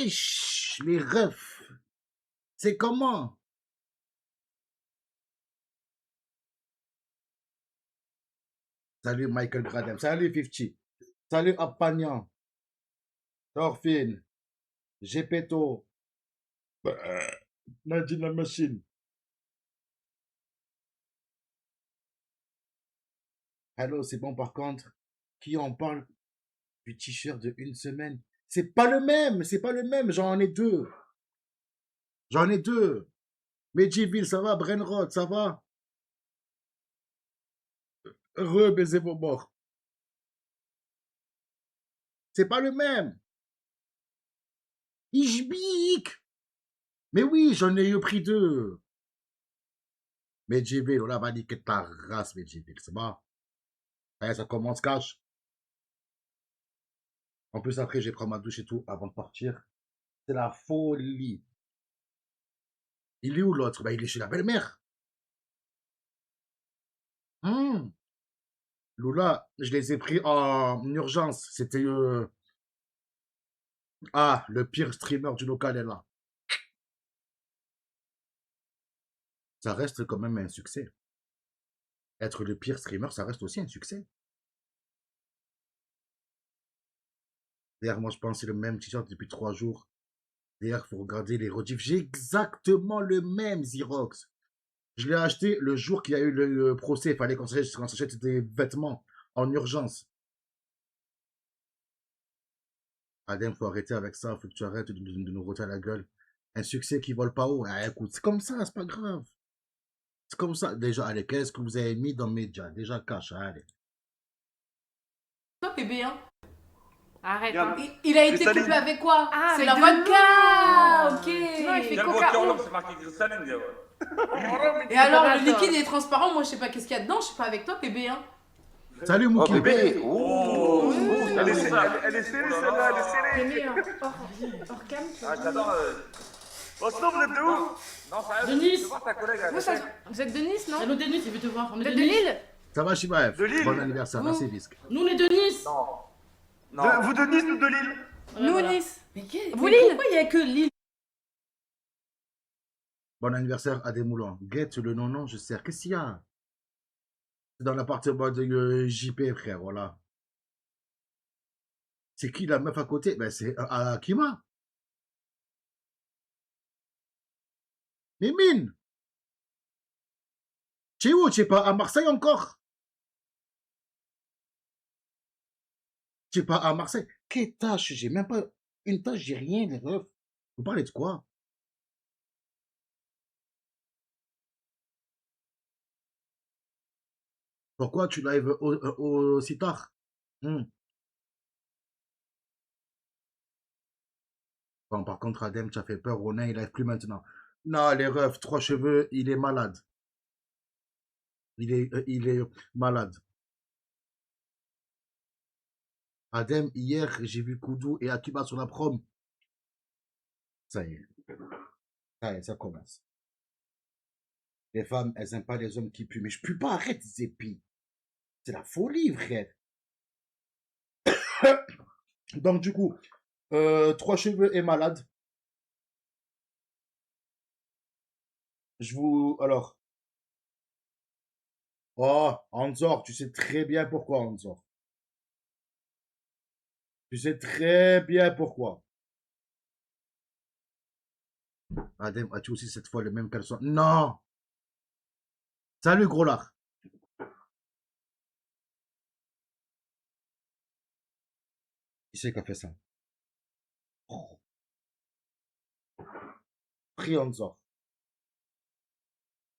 Wesh, les refs. C'est comment? Salut Michael Gradem. Salut 50. Salut Apagnan. Thorfinn. Gepetto. Nadine la machine. Allô, c'est bon par contre. Qui en parle du t-shirt de une semaine? C'est pas le même, c'est pas le même. J'en ai deux. J'en ai deux. Medjiville, ça va? Brenrod, ça va? Heureux, baiser vos morts. C'est pas le même. Ijbik. Mais oui, j'en ai eu pris deux. Medjiville, on a dit que ta race, Medjiville, c'est bon? Ouais, ça commence cash. En plus, après, j'ai pris ma douche et tout avant de partir. C'est la folie. Il est où l'autre? Bah, il est chez la belle-mère. Lula, je les ai pris en urgence. C'était le pire streamer du local est là. Ça reste quand même un succès. Être le pire streamer, ça reste aussi un succès. D'ailleurs, moi, je pense que c'est le même t-shirt depuis 3 jours. D'ailleurs, il faut regarder les rediffs. J'ai exactement le même Xerox. Je l'ai acheté le jour qu'il y a eu le procès. Il fallait qu'on s'achète des vêtements en urgence. Adem, faut arrêter avec ça. Faut que tu arrêtes de nous roter à la gueule. Un succès qui vole pas haut. Ah, écoute, c'est comme ça, c'est pas grave. C'est comme ça. Déjà, allez, qu'est-ce que vous avez mis dans Média? Déjà, cash, allez. Toi, bébé, hein. Arrête. Regarde. Il a été Cristalline. couplé avec quoi? Ah, C'est avec la de vodka. l'eau. Ok. Non, il fait Regarde, coca. Coca, c'est marqué cristalline, gars. Et alors, le Attends. liquide est transparent. Moi, je sais pas qu'est-ce qu'il y a dedans. Je suis pas avec toi, bébé, hein. Salut, Oh Mouki. bébé, Oh, elle est elle est serrée, celle-là, elle est serrée. Mais hors cam, tu Ah, vois. j'adore. Oh, stop, vous êtes de où? Non, sérieux, De Nice. je veux voir ta collègue. elle Moi, est ça- serrée. Vous êtes de Nice, non Allô Denis, il veut te voir. On est Vous êtes de de Nice. Lille Ça va, Shibaev? De Lille. Bon anniversaire, merci, Bisque. Nous on est de Nice. Non. Non. Vous de Nice ou de Lille? Nous, Voilà. Nice. Mais Vous, mais Lille. pourquoi il y a que Lille? Bon anniversaire à Desmoulins. Guette le non-non, je sers. Qu'est-ce qu'il y a? C'est dans l'appartement de JP, frère, voilà. C'est qui la meuf à côté? Ben, c'est Akima. Mais mine! Tu es où? Tu es pas à Marseille encore? Tu es pas à Marseille? Quelle tâche? J'ai même pas une tâche, j'ai rien, les refs. Vous parlez de quoi? Pourquoi tu live aussi tard? Bon, par contre, Adem, tu as fait peur. Ronin, il live plus maintenant. Non, les refs, 3 cheveux, il est malade. Il est malade. Adem, hier, j'ai vu Koudou et Akiba sur la prom. Ça y est. Ça y est, ça commence. Les femmes, elles n'aiment pas les hommes qui puent. Mais je pue pas, arrête, Zépi. C'est la folie, frère. Donc, du coup, 3 cheveux est malade. Alors. Oh, Anzor, tu sais très bien pourquoi, Anzor. Tu sais très bien pourquoi. Adem, as-tu aussi cette fois le même caleçon? Non! Salut, gros lard. Qui c'est qui a fait ça? Oh. Pris Anzor.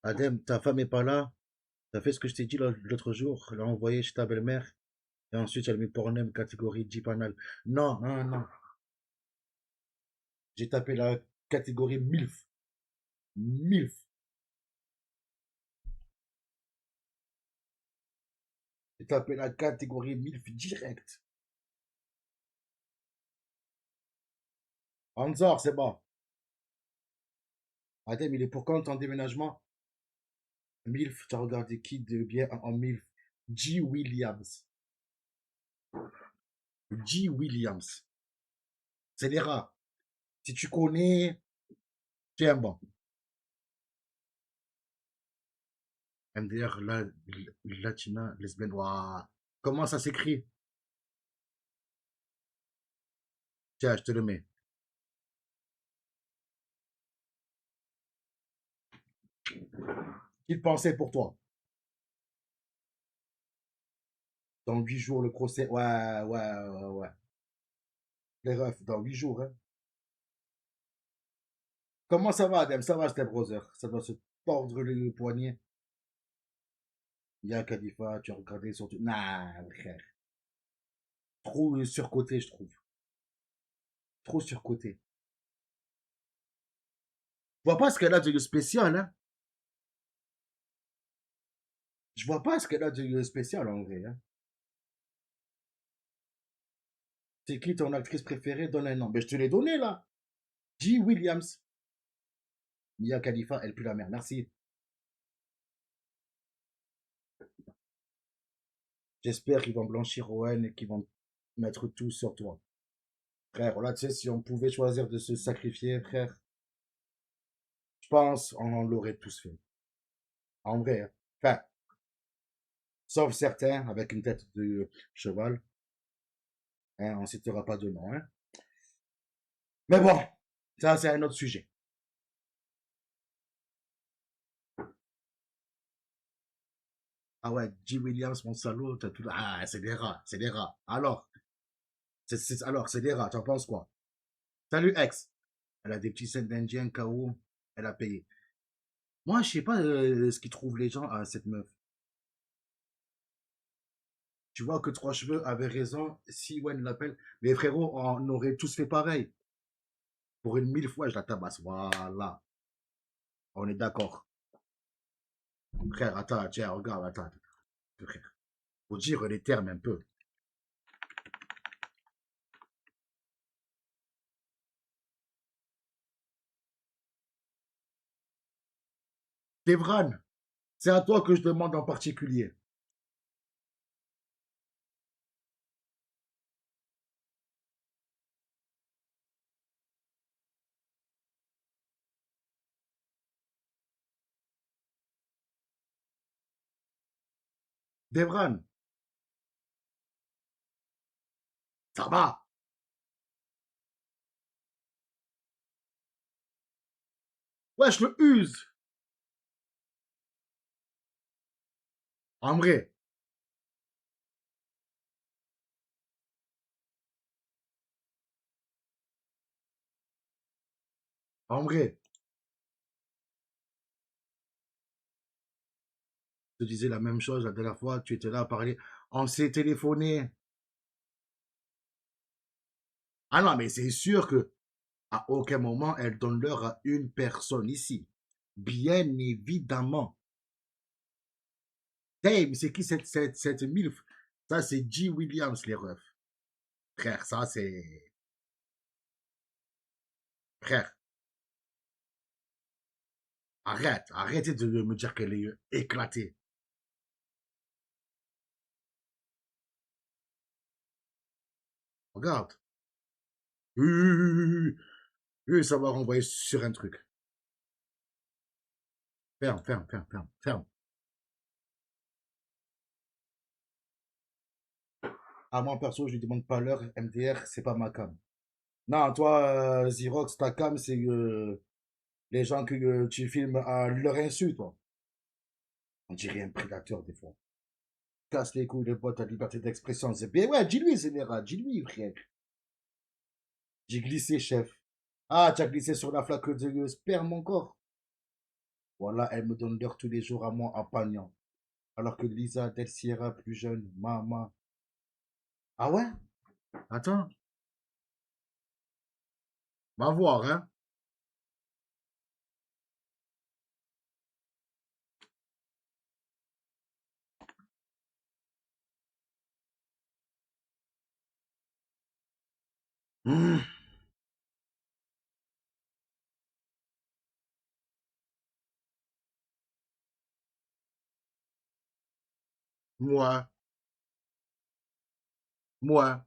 Adem, ta femme est pas là. T'as fait ce que je t'ai dit l'autre jour. Elle l'a envoyé chez ta belle-mère. Et ensuite, elle a mis Pornhub catégorie Jeep anal. Non, non, non. J'ai tapé la catégorie MILF. MILF. J'ai tapé la catégorie MILF direct. Anzor, c'est bon. Adem, il est pour quand ton déménagement? MILF, tu as regardé qui de bien en MILF? G. Williams. G. Williams. C'est les rats. Si tu connais, tu es un bon. MDR, Latina, lesbienne, ouah. Comment ça s'écrit? Tiens, je te le mets. Qu'il pensait pour toi? Dans 8 jours, le procès. Ouais, ouais, ouais, ouais. Les refs, dans 8 jours, hein. Comment ça va, Adem? Ça va, Step Brother? Ça doit se tordre le poignet. Il y a Khalifa, tu as regardé sur... Nah, frère. Trop surcoté, je trouve. Trop surcoté. Je vois pas ce qu'elle a de spécial, hein. Je vois pas ce qu'elle a de spécial, en vrai, hein. C'est qui ton actrice préférée? Donne un nom. Mais je te l'ai donné, là. G. Williams. Mia Khalifa, elle pue la merde. Merci. J'espère qu'ils vont blanchir Owen et qu'ils vont mettre tout sur toi. Frère, là, tu sais, si on pouvait choisir de se sacrifier, frère, je pense on l'aurait tous fait. En vrai, hein. Enfin, sauf certains avec une tête de cheval. Hein, on ne citera pas de nom. Hein. Mais bon, ça, c'est un autre sujet. Ah ouais, G. Williams, mon salaud, t'as tout... Ah, c'est des rats, c'est des rats. Alors, alors, c'est des rats, tu en penses quoi? Salut, ex. Elle a des petits scènes d'Indien, KO, elle a payé. Moi, je sais pas ce qu'ils trouvent les gens à cette meuf. Tu vois que Trois Cheveux avait raison, si Wen l'appelle. Mais frérot, on aurait tous fait pareil. Pour une 1000 fois, je la tabasse. Voilà. On est d'accord. Frère, attends, tiens, regarde, attends. Frère. Faut dire les termes un peu. Devran, c'est à toi que je demande en particulier. Devran, ça va. Ouais, je le use. En vrai. En vrai. Je te disais la même chose la dernière fois. Tu étais là à parler. On s'est téléphoné. Ah non, mais c'est sûr que à aucun moment elle donne l'heure à une personne ici. Bien évidemment. Hey, mais c'est qui cette MILF? Ça, c'est G. Williams, les refs. Frère, ça, c'est... Frère, arrêtez de me dire qu'elle est éclatée. Regarde. Ça va renvoyer sur un truc. Ferme, ferme, ferme, ferme, ferme. À moi, perso, je lui demande pas l'heure. MDR, c'est pas ma cam. Non, toi, Xerox, ta cam, c'est les gens que tu filmes à leur insu, toi. On dirait un prédateur, des fois. Casse les couilles, les potes, ta liberté d'expression. C'est bien, ouais, dis-lui, Zénéra, dis-lui, frère. J'ai glissé, chef. Ah, tu as glissé sur la flaque de sperme encore. Voilà, elle me donne l'heure tous les jours à moi en pagnant. Alors que Lisa Del Sierra, plus jeune, maman. Ah ouais? Attends, va voir, hein. Hmm. Moi, moi,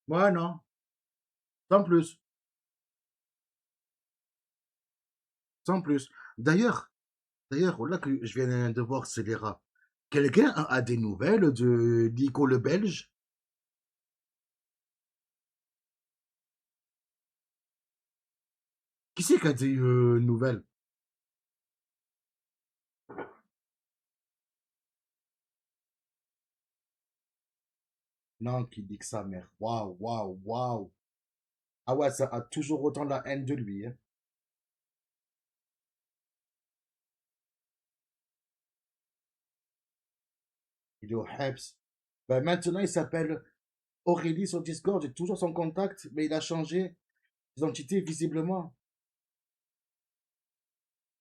moi, non. Sans plus. Sans plus. D'ailleurs, là que je viens de voir Scélérat, quelqu'un a des nouvelles de Nico le Belge? Qui c'est qui a des nouvelles? Non, qui dit que sa mère. Waouh, waouh, waouh. Ah ouais, ça a toujours autant la haine de lui, hein. Il est au Hebs. Ben maintenant, il s'appelle Aurélie sur Discord. J'ai toujours son contact, mais il a changé d'identité visiblement.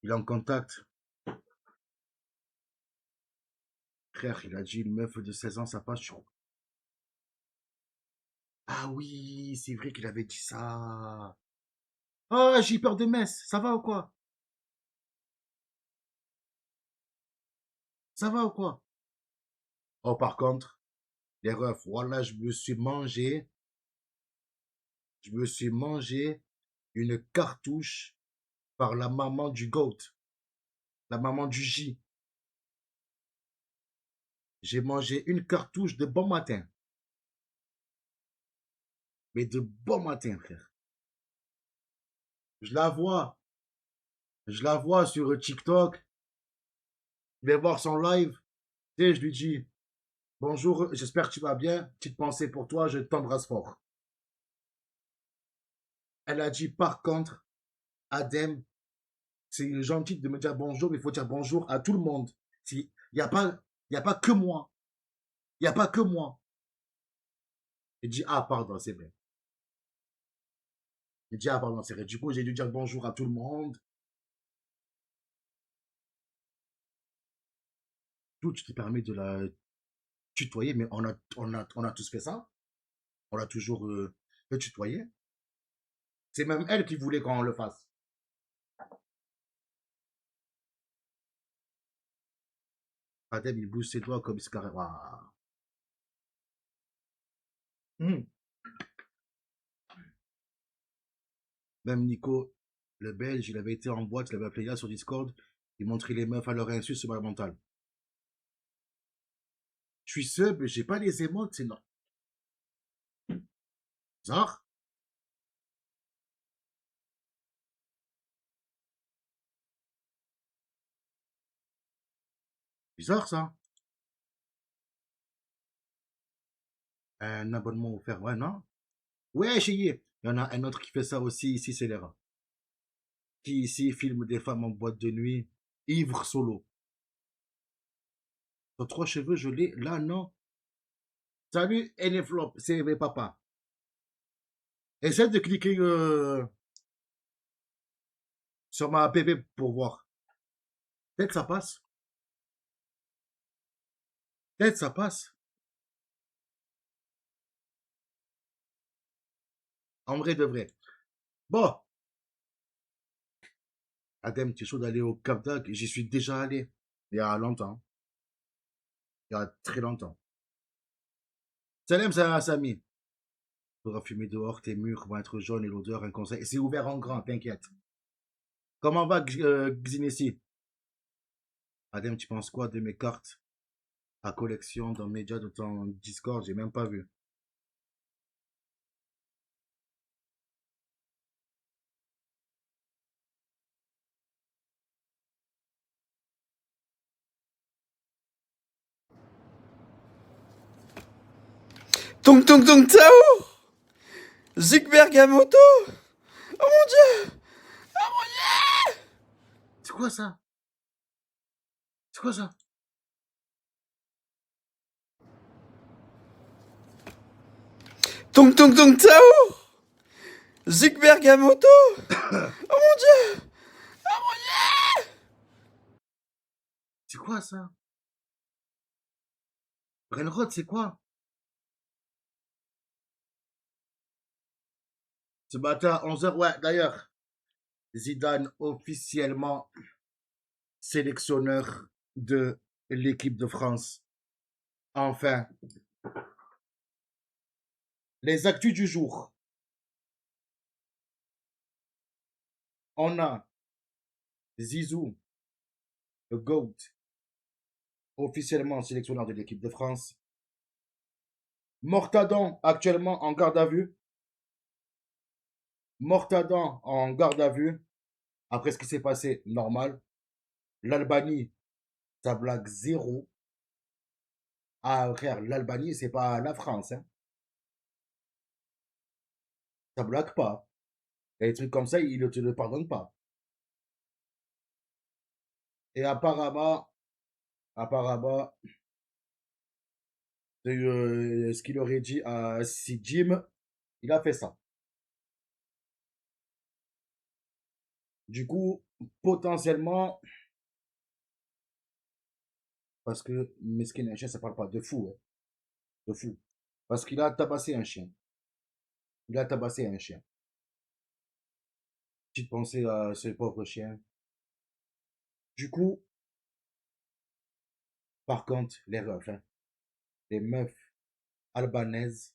Il est en contact. Frère, il a dit une meuf de 16 ans, ça passe sur. Ah oui, c'est vrai qu'il avait dit ça. Oh, j'ai peur de Metz. Ça va ou quoi? Ça va ou quoi? Oh, par contre, les refs, voilà, je me suis mangé une cartouche par la maman du GOAT, la maman du J. J'ai mangé une cartouche de bon matin. Mais de bon matin, frère. Je la vois. Je la vois sur TikTok. Je vais voir son live. Et je lui dis, bonjour, j'espère que tu vas bien. Petite pensée pour toi, je t'embrasse fort. Elle a dit, par contre, Adem, c'est gentil de me dire bonjour, mais il faut dire bonjour à tout le monde. Il n'y a pas, y a pas que moi. Il n'y a pas que moi. Il dit, ah, pardon, c'est vrai. Il dit, ah, pardon, c'est vrai. Du coup, j'ai dû dire bonjour à tout le monde. Tout, tu te permets de la tutoyer, mais on a tous fait ça. On l'a toujours tutoyé. C'est même elle qui voulait qu'on le fasse. Adem, il bouge ses doigts comme il se carré. Waouh. Même Nico, le Belge, il avait été en boîte, il avait appelé là sur Discord. Il montrait les meufs à leur insu sur ma mentale. Je suis sub, j'ai pas les émotes, c'est non. Bizarre. Bizarre ça. Un abonnement offert, ouais, non? Ouais, chérie. Il y en a un autre qui fait ça aussi, ici, c'est Lera. Qui ici filme des femmes en boîte de nuit, ivre solo. Sur trois cheveux, je l'ai. Là, non. Salut, Eneflop, c'est mes papas. Essaie de cliquer sur ma PV pour voir. Peut-être ça passe. Peut-être ça passe. En vrai de vrai. Bon, Adem, tu es chaud d'aller au Cap d'Agde? J'y suis déjà allé. Il y a longtemps. Il y a très longtemps. Salam, ça, Samy. Il faudra fumer dehors, tes murs vont être jaunes et l'odeur un conseil. C'est ouvert en grand, t'inquiète. Comment va Xinessi? Adem, tu penses quoi de mes cartes à collection dans médias de ton Discord? J'ai même pas vu. Tung tung tung Tsao Zig Bergamoto. Oh mon dieu. C'est quoi ça? C'est quoi ça? Tung tung tung Tsao Zig Bergamoto. Oh mon dieu. C'est quoi ça? Renrod, c'est quoi? Ce matin à 11h, ouais, d'ailleurs, Zidane officiellement sélectionneur de l'équipe de France. Enfin, les actus du jour. On a Zizou, le GOAT, officiellement sélectionneur de l'équipe de France. Mortadan, actuellement en garde à vue. Mortadan en garde à vue. Après ce qui s'est passé, normal. L'Albanie, ça blague zéro. Ah, frère, l'Albanie, c'est pas la France, hein. Ça blague pas. Et des trucs comme ça, ils ne te le pardonnent pas. Et apparemment, ce qu'il aurait dit à si Jim, il a fait ça. Du coup, potentiellement, parce que Meskin, un chien, ça parle pas de fou, hein, de fou. Parce qu'il a tabassé un chien. Il a tabassé un chien. Petite pensée à ce pauvre chien. Du coup, par contre, les refs, hein, les meufs albanaises,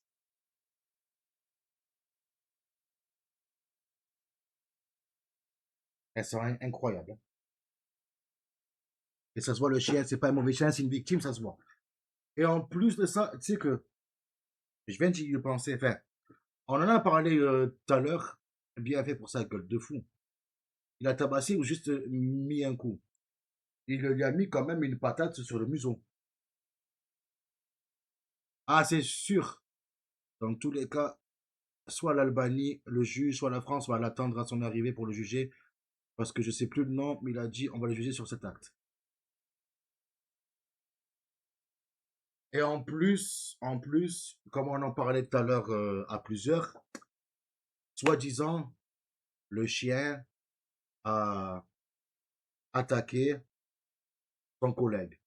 elles sont incroyables, hein. Et ça se voit, le chien, c'est pas un mauvais chien, c'est une victime, ça se voit. Et en plus de ça, tu sais que, je viens d'y penser, enfin, on en a parlé tout à l'heure, bien fait pour ça, gueule de fou. Il a tabassé ou juste mis un coup. Il lui a mis quand même une patate sur le museau. Ah, c'est sûr. Dans tous les cas, soit l'Albanie, le juge, soit la France va l'attendre à son arrivée pour le juger. Parce que je sais plus le nom, mais il a dit on va le juger sur cet acte. Et en plus, comme on en parlait tout à l'heure à plusieurs, soi-disant, le chien a attaqué son collègue.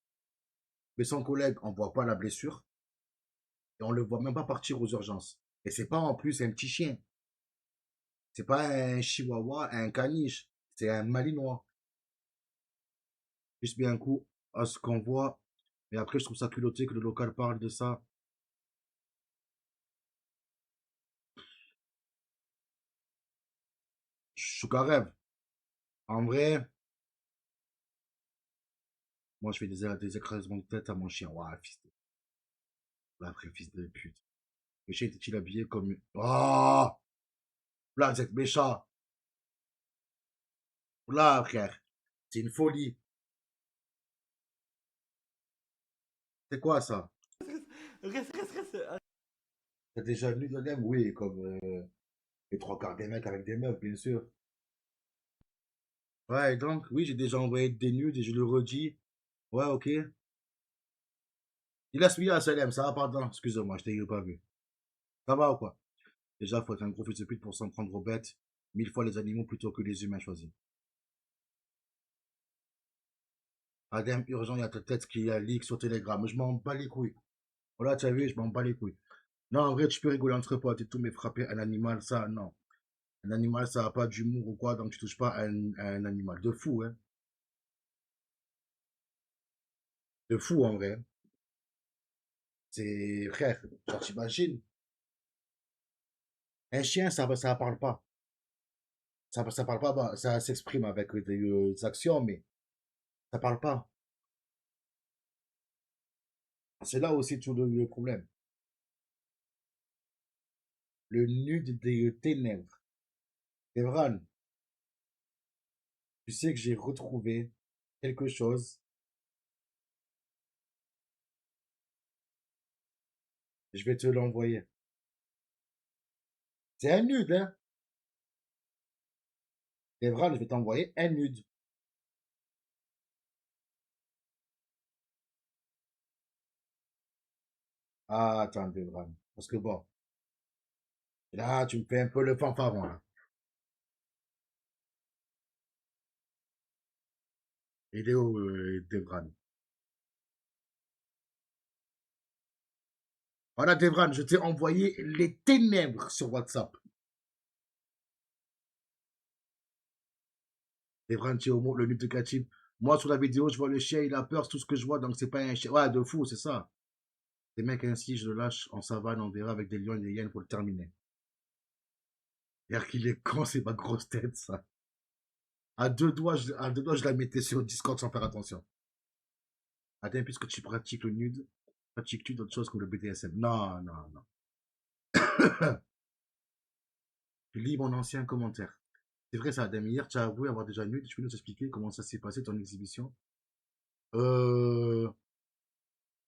Mais son collègue, on voit pas la blessure et on le voit même pas partir aux urgences. Et c'est pas en plus un petit chien. C'est pas un chihuahua, un caniche. C'est un malinois. Juste bien un coup à ce qu'on voit. Mais après, je trouve ça culotté que le local parle de ça. Je suis carré. En vrai, moi, je fais des écrasements de tête à mon chien. Ouah, fils de... Là, après, fils de pute. Le chien était-il habillé comme... Oh! Là, vous êtes méchant. Là, frère. C'est une folie. C'est quoi, ça? Reste. T'as déjà nu de l'aime? Oui, comme les trois quarts des mecs avec des meufs, bien sûr. Ouais, et donc, oui, j'ai déjà envoyé des nudes et je le redis. Ouais, ok. Il a suivi à Salem, ça va, pardon. Excuse-moi, je t'ai pas vu. Ça va ou quoi? Déjà, faut être un gros fils de pute pour s'en prendre aux bêtes. 1000 fois les animaux plutôt que les humains choisis. Adem, urgent, il y a ta tête qui a leak sur Telegram. Je m'en bats les couilles. Voilà, tu as vu, je m'en bats les couilles. Non, en vrai, tu peux rigoler entre potes et tout, mais frapper un animal, ça, non. Un animal, ça n'a pas d'humour ou quoi, donc tu touches pas à un animal. De fou, hein. De fou, en vrai. C'est, frère, genre, t'imagines. Un chien, ça parle pas. Ça parle pas, bah, ça s'exprime avec des actions, mais ça parle pas. C'est là aussi tout le problème. Le nude des ténèbres. Evran, tu sais que j'ai retrouvé quelque chose. Je vais te l'envoyer. C'est un nude, hein. Evran, je vais t'envoyer un nude. Ah, attends, Evran. Parce que bon, là, tu me fais un peu le fanfaron, là. Il est où, Devran? Voilà, Devran, je t'ai envoyé les ténèbres sur WhatsApp. Devran, tu es au mot, le nude de Kachib. Moi, sur la vidéo, je vois le chien, il a peur, c'est tout ce que je vois, donc c'est pas un chien. Ouais, de fou, c'est ça. Des mecs ainsi, je le lâche en savane, on verra avec des lions et des hyènes pour le terminer. Dire qu'il est con, c'est ma grosse tête, ça. À deux doigts, je la mettais sur Discord sans faire attention. Adem, puisque tu pratiques le nude, pratiques-tu d'autres choses comme le BDSM? Non, non, non. Je lis mon ancien commentaire. C'est vrai ça, Adem. Hier, tu as avoué avoir déjà nude. Tu peux nous expliquer comment ça s'est passé ton exhibition? Euh,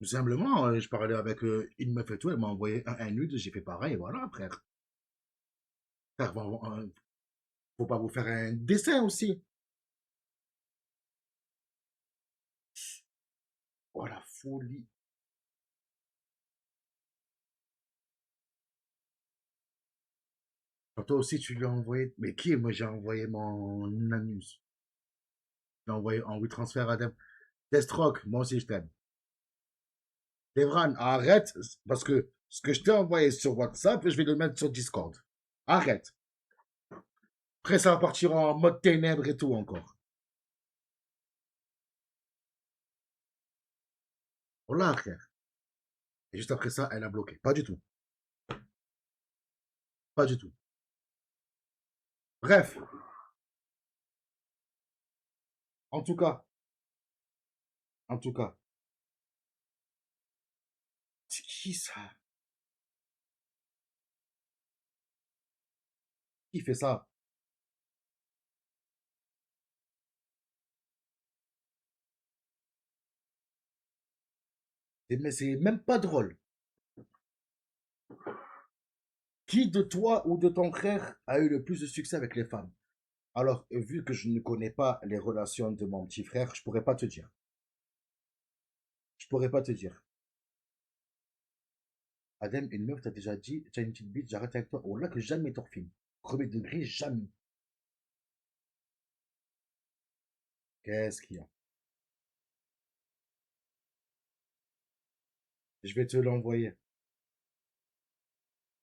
Tout simplement, je parlais avec une meuf et tout, elle m'a envoyé un nude, j'ai fait pareil, voilà, frère. Frère, faut pas vous faire un dessin aussi. Oh la folie. Toi aussi, tu lui as envoyé. Mais qui? Moi, j'ai envoyé mon anus. J'ai envoyé en WeTransfer à Deathstroke, moi aussi, je t'aime. Devran, arrête, parce que ce que je t'ai envoyé sur WhatsApp, je vais le mettre sur Discord. Arrête. Après, ça va partir en mode ténèbres et tout encore. Voilà, frère. Et juste après ça, elle a bloqué. Pas du tout. Pas du tout. Bref, en tout cas, en tout cas, c'est qui ça? Qui fait ça? Mais c'est même pas drôle. Qui de toi ou de ton frère a eu le plus de succès avec les femmes? Alors, vu que je ne connais pas les relations de mon petit frère, je pourrais pas te dire. Je pourrais pas te dire. Adem, une meuf t'a déjà dit, tu as une petite bite, j'arrête avec toi. Oh là que jamais t'orphine. Premier degré, jamais. Qu'est-ce qu'il y a? Je vais te l'envoyer.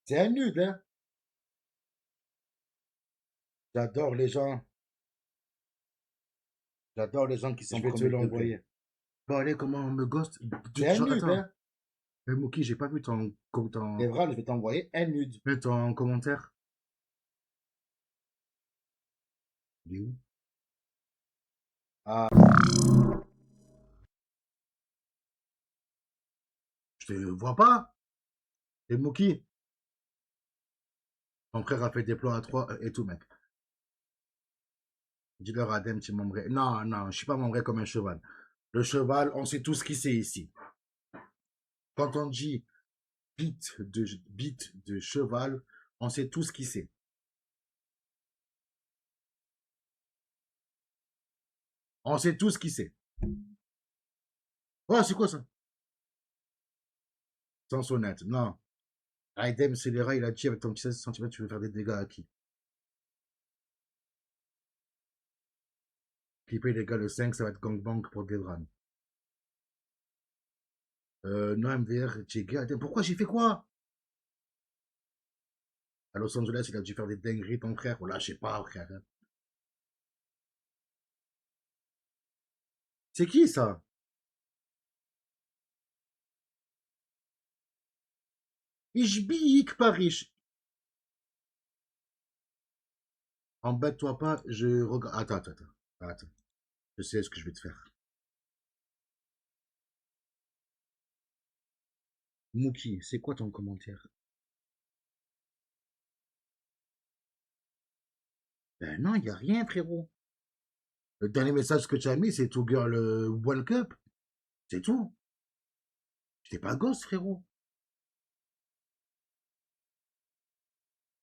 C'est un nude, hein? J'adore les gens. J'adore les gens qui sont. Je vais te l'envoyer. Bon, allez, comment on me ghost? C'est un nude, hein? Mookie, j'ai pas vu ton. Evra, je vais t'envoyer un nude. Mets ton commentaire. Il est où? Ah. Je te vois pas. Et Mookie, ton frère a fait des plans à 3 et tout, mec. Dis-leur à Adem, tu m'aimerais. Non, non, je suis pas membré comme un cheval. Le cheval, on sait tout ce qui c'est ici. Quand on dit bite de cheval, on sait tout ce qui c'est. On sait tout ce qui c'est. Oh, c'est quoi ça? Sans sonnette, non. Adem, c'est les rats, il a dit avec ton petit 16 cm, tu veux faire des dégâts à qui? Clipper les gars, le 5, ça va être gangbang pour Devran. Non, MDR, tu es gay. Adem, pourquoi j'ai fait quoi? À Los Angeles, il a dû faire des dingueries, ton frère. Oh là, je sais pas, frère. C'est qui ça? Ich bique Paris. Embête-toi pas, je regarde. Attends. Je sais ce que je vais te faire. Mookie, c'est quoi ton commentaire? Ben non, il n'y a rien, frérot. Le dernier message que tu as mis, c'est To Girl World Cup. C'est tout. J'étais pas gosse, frérot.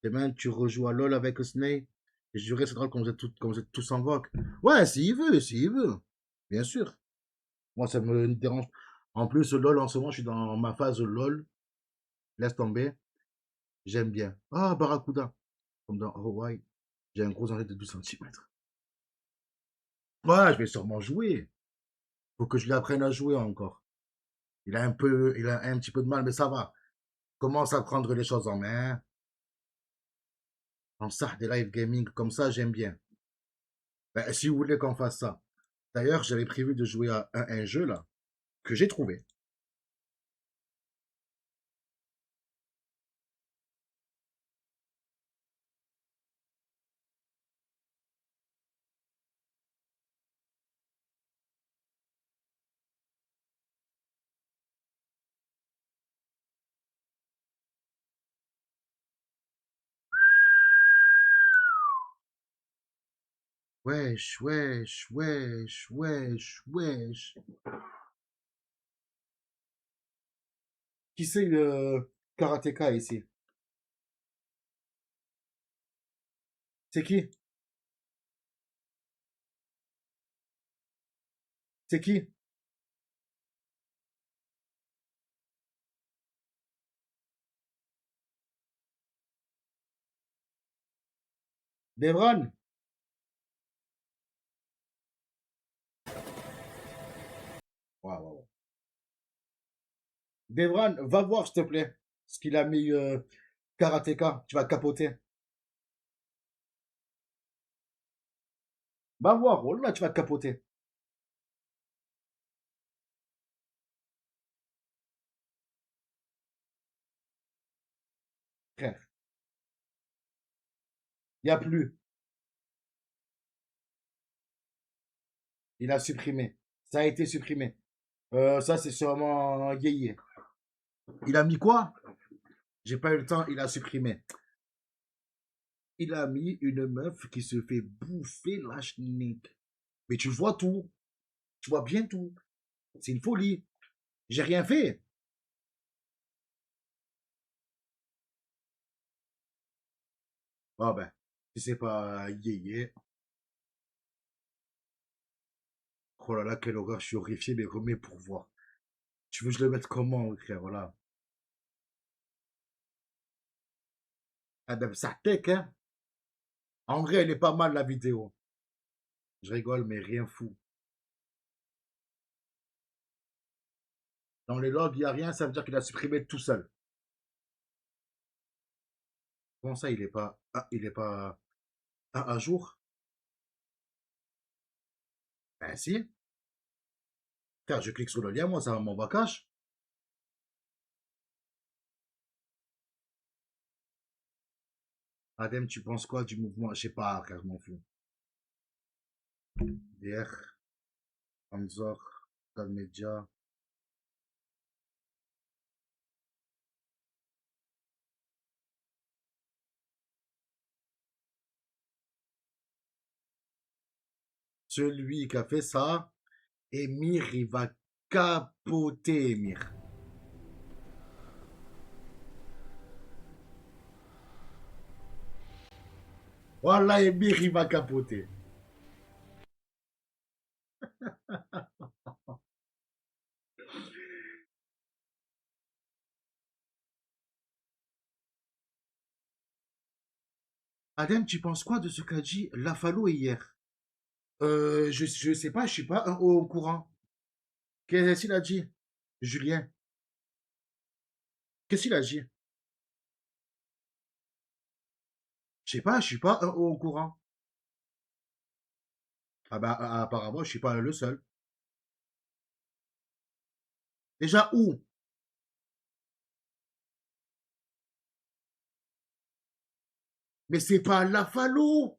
Demain, tu rejoues à LoL avec Snake. Et je dirais, c'est drôle quand vous êtes tous en vogue. Ouais, s'il veut. Bien sûr. Moi, ça me dérange. En plus, LoL, en ce moment, je suis dans ma phase LoL. Laisse tomber. J'aime bien. Ah, Barracuda. Comme dans Hawaii. J'ai un gros engin de 12 centimètres. Ouais, je vais sûrement jouer. Faut que je lui apprenne à jouer encore. Il a un petit peu de mal, mais ça va. Commence à prendre les choses en main. En ça, des live gaming comme ça, j'aime bien. Ben, si vous voulez qu'on fasse ça. D'ailleurs, j'avais prévu de jouer à un jeu là, que j'ai trouvé. Wesh, wesh, wesh, wesh, wesh. Qui c'est le karatéka ici? C'est qui? C'est qui? Devran? Waouh, waouh. Devran, va voir, s'il te plaît. Ce qu'il a mis karatéka. Tu vas capoter. Va voir. Oh là, tu vas capoter. Frère. Il n'y a plus. Il a supprimé. Ça a été supprimé. Ça, c'est sûrement Yéyé. Il a mis quoi? J'ai pas eu le temps, il a supprimé. Il a mis une meuf qui se fait bouffer la schnick. Mais tu vois tout. Tu vois bien tout. C'est une folie. J'ai rien fait. Ah ben, si c'est pas Yéyé. Oh là là, quelle horreur, je suis horrifié, mais remets pour voir. Tu veux que je le mette comment, frère? Voilà. Ah ben, ça tech, hein. En vrai, elle est pas mal, la vidéo. Je rigole, mais rien fou. Dans les logs, il n'y a rien, ça veut dire qu'il a supprimé tout seul. Comment ça, il est pas... Ah, il est pas... à jour? Ben si. Car je clique sur le lien, moi, ça m'envoie cache. Adem, tu penses quoi du mouvement? Je sais pas, frère, je m'en fous. DR, Anzor, Calmedia. Celui qui a fait ça, Emir, il va capoter, Emir. Voilà, Emir, il va capoter. Adem, tu penses quoi de ce qu'a dit Lafalo hier? Je sais pas, je suis pas au courant. Qu'est-ce qu'il a dit? Julien, qu'est-ce qu'il a dit? Je sais pas, je suis pas au courant. Ah bah, apparemment, je suis pas le seul. Déjà, où? Mais c'est pas Lafalo!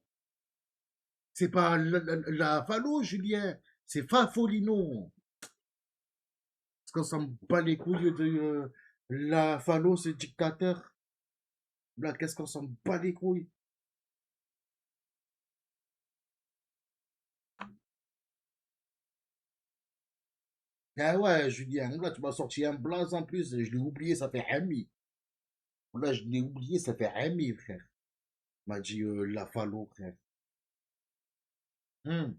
C'est pas Lafalo, Julien! C'est Fafolino! Parce qu'on s'en bat les couilles de Lafalo, ce dictateur. Là, qu'est-ce qu'on s'en bat les couilles? Ah ouais, Julien, là, tu m'as sorti un blaze en plus, je l'ai oublié, ça fait ami. Là, je l'ai oublié, ça fait ami, frère. M'a dit Lafalo, frère. Hmm.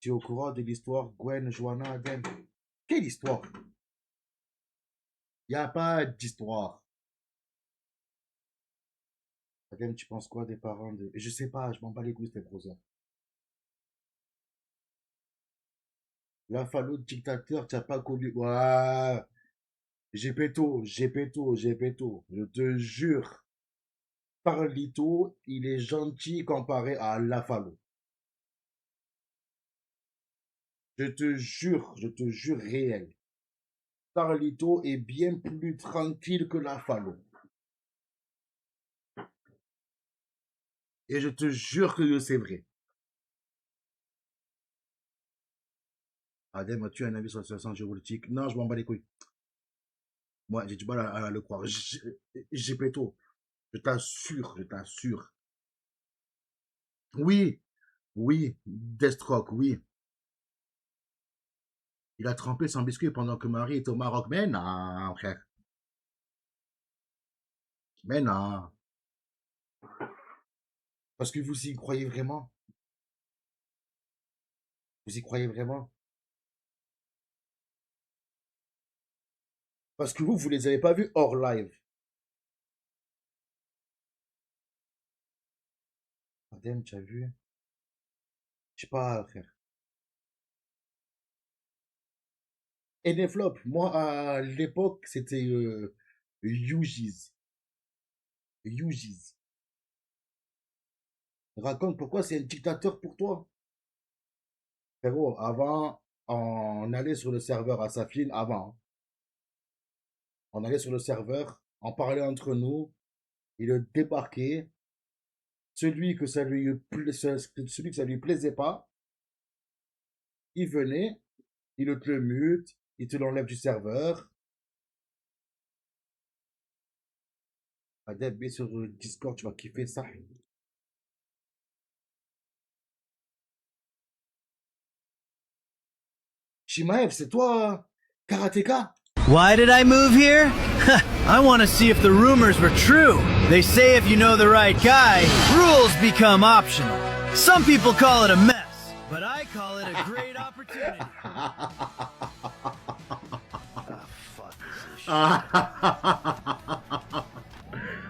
Tu es au courant de l'histoire Gwen, Joanna, Adem? Quelle histoire? Y a pas d'histoire. Adem, tu penses quoi des parents de... Je sais pas, je m'en bats les couilles, c'était browser. Lafalo, dictateur, tu n'as pas connu... Ouais. J'ai péto, j'ai péto, j'ai péto. Je te jure. Parlito, il est gentil comparé à Lafalo. Je te jure réel. Carlito est bien plus tranquille que Lafalo. Et je te jure que c'est vrai. Adem, as-tu un avis sur la situation géopolitique? Non, je m'en bats les couilles. Moi, j'ai du mal à le croire. J'ai péto. Je t'assure, je t'assure. Oui, oui, Deathstroke, oui. Il a trempé son biscuit pendant que Marie est au Maroc. Mais non, frère. Mais non. Parce que vous y croyez vraiment. Vous y croyez vraiment. Parce que vous les avez pas vus hors live. Adem, tu as vu? Je sais pas, frère. Et des flops. Moi, à l'époque, c'était Yuji's. Yuji's. Raconte pourquoi c'est un dictateur pour toi. Frérot, avant, on allait sur le serveur à Safine, avant. Hein. On allait sur le serveur, on parlait entre nous, il débarquait. Celui que ça lui plaisait pas, il venait, il te le mute, il te l'enlève du serveur. Adeb, sur Discord, tu vas kiffer ça. Shimaev, c'est toi, Karateka? Why did I move here? I want to see if the rumors were true. They say if you know the right guy, rules become optional. Some people call it a mess, but I call it a great opportunity.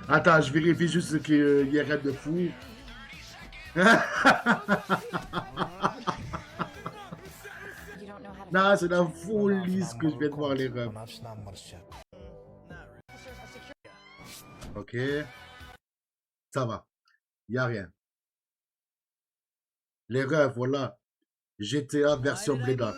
Attends, je vérifie juste qu'il y a rien de fou. Non, c'est la folie ce que je viens de voir les refs. Ok. Ça va. Il n'y a rien. Les refs, voilà. GTA version Bléda.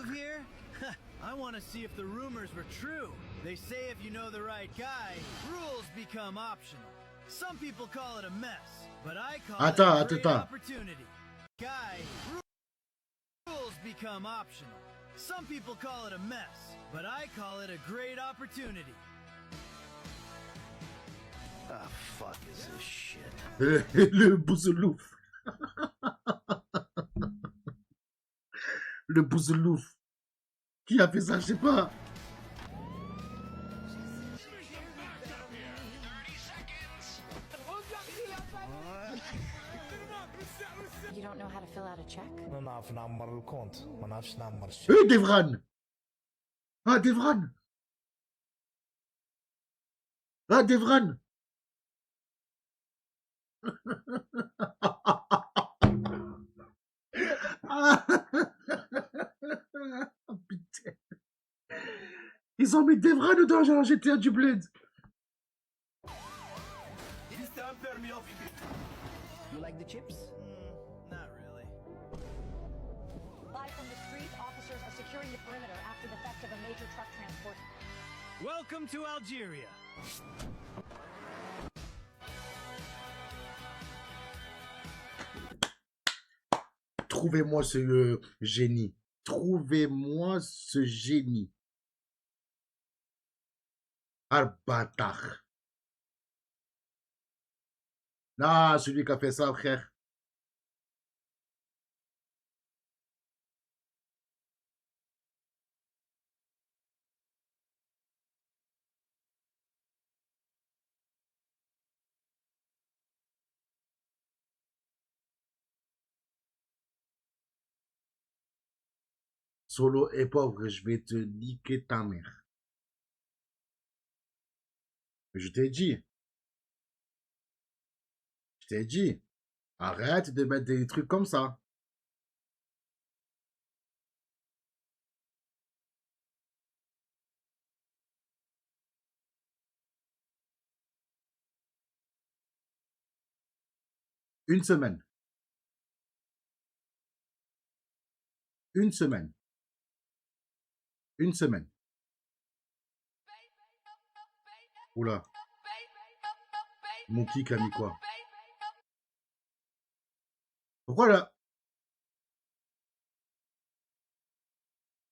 I want to see if the rumors were true. They say if you know the right guy, rules become optional. Some people call it a mess, but I call it a great opportunity. Guy, rules become optional. Some people call it a mess, but I call it a great opportunity. Ah, fuck is this shit? Le bouzelouf. Le bouzelouf. Qui a fait ça? Je sais pas. You don't know how to fill out a check? Devran. Ah, Devran. Ah, Devran. Oh, putain. Ils ont mis Devran dedans, genre GTA du Bled. You like the chips? Not really. Live from the street, officers are securing the perimeter after the theft of a major truck transport. Welcome to Algeria. Trouvez-moi ce génie. Trouvez-moi ce génie. Ah, le bâtard. Ah, celui qui a fait ça, frère. Solo est pauvre, je vais te niquer ta mère. Je t'ai dit. Je t'ai dit. Arrête de mettre des trucs comme ça. Une semaine. Une semaine. Une semaine. Oula. Mookie qui a mis quoi? Pourquoi là?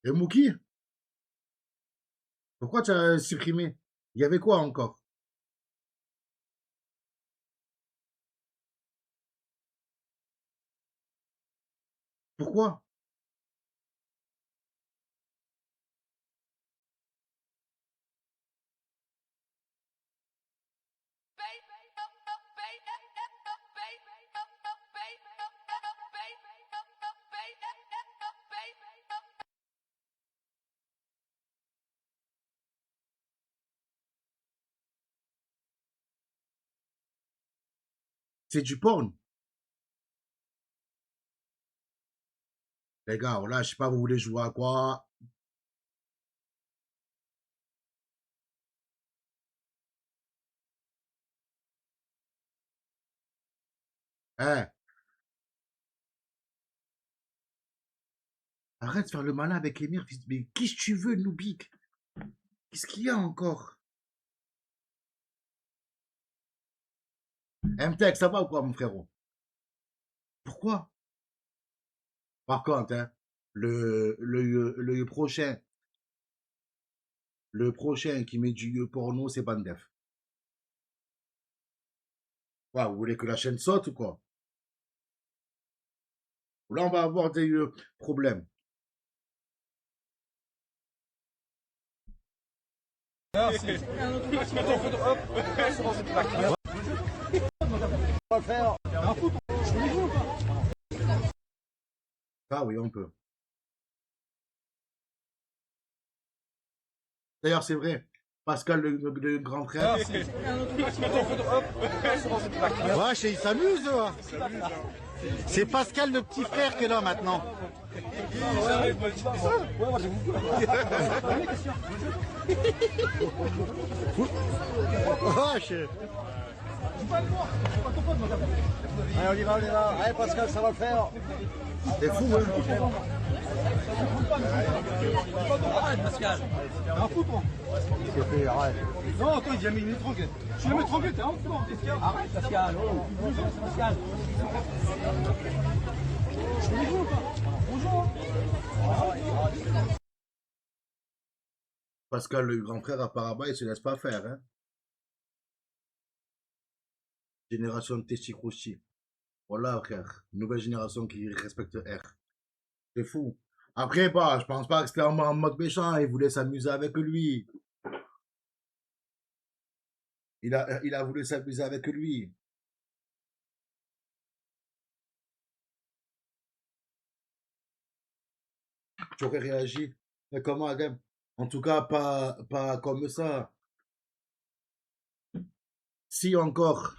Et Mookie? Pourquoi tu as supprimé? Il y avait quoi encore? Pourquoi? C'est du porn. Les gars, là, je sais pas, vous voulez jouer à quoi? Hein? Arrête de faire le malin avec Emir. Mais qui tu veux, Noubik? Qu'est-ce qu'il y a encore? MTech, ça va ou quoi, mon frérot? Pourquoi? Par contre, hein, le prochain qui met du porno, c'est Bandef. Quoi, vous voulez que la chaîne saute ou quoi? Là, on va avoir des problèmes. Ah oui, on peut. D'ailleurs, c'est vrai. Pascal, le grand frère. Wesh, il s'amuse, là. C'est Pascal, le petit frère, qui est là maintenant. Wesh. Allez, on y va, on y va. Allez, Pascal, ça va le faire. C'est fou, hein? Arrête, Pascal. T'es un fou, toi. Arrête. Non, toi, il a mis une étrangle. Tu l'as mis étrangle, t'es un fou. Arrête, Pascal. Oh. Pascal. Bonjour. Pascal, le grand frère, apparemment, il se laisse pas faire, hein? Génération de Testicrousti. Voilà, frère. Nouvelle génération qui respecte R. C'est fou. Après, bah, je pense pas que c'était en mode méchant. Il voulait s'amuser avec lui. Il a voulu s'amuser avec lui. Tu aurais réagi. Mais comment, Adem? En tout cas, pas comme ça. Si encore,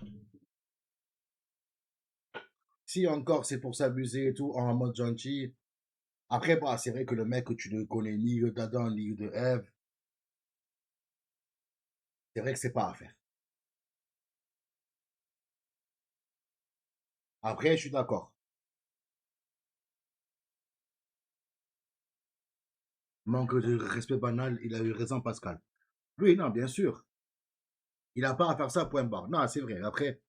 c'est pour s'amuser et tout, en mode gentil. Après, bah, c'est vrai que le mec que tu ne connais ni d'Adam, ni de Ève, c'est vrai que c'est pas à faire. Après, je suis d'accord. Manque de respect banal, il a eu raison, Pascal. Oui, non, bien sûr. Il n'a pas à faire ça, point barre. Non, c'est vrai. Après,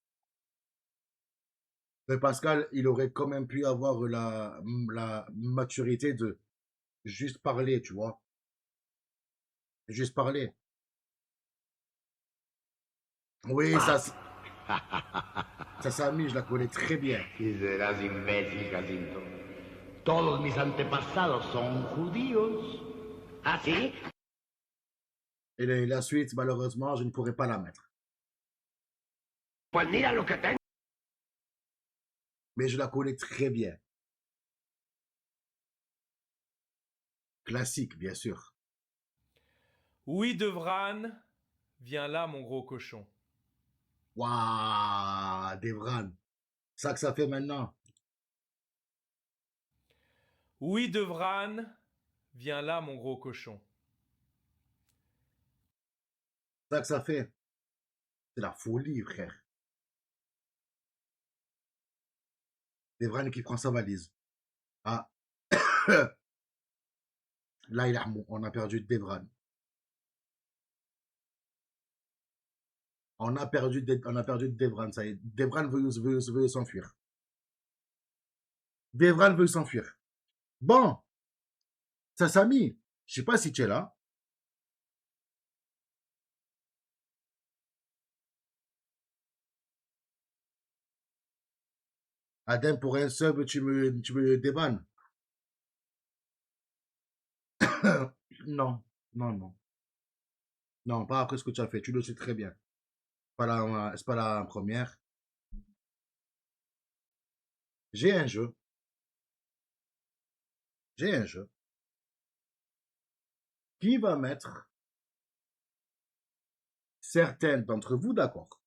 Pascal, il aurait quand même pu avoir la maturité de juste parler, tu vois. Juste parler. Oui, ça s'amuse, je la connais très bien. Si serás imbécil, Jacinto. Todos mis antepasados son judíos. ¿Ah, sí? Et la suite, malheureusement, je ne pourrais pas la mettre. Pues mira lo que tengo. Mais je la connais très bien. Classique, bien sûr. Oui, Devran, viens là, mon gros cochon. Waouh, Devran. Ça que ça fait maintenant. Oui, Devran, viens là, mon gros cochon. Ça que ça fait. C'est la folie, frère. Devran qui prend sa valise. Ah. Là, on a perdu Devran. On a perdu Devran, ça y est. Devran veut s'enfuir. Devran veut s'enfuir. Bon. Ça, Samy, je sais pas si tu es là. Adem, pour un sub, tu me débannes. Non, non, non. Non, pas après ce que tu as fait. Tu le sais très bien. C'est pas la première. J'ai un jeu. J'ai un jeu. Qui va mettre certains d'entre vous d'accord.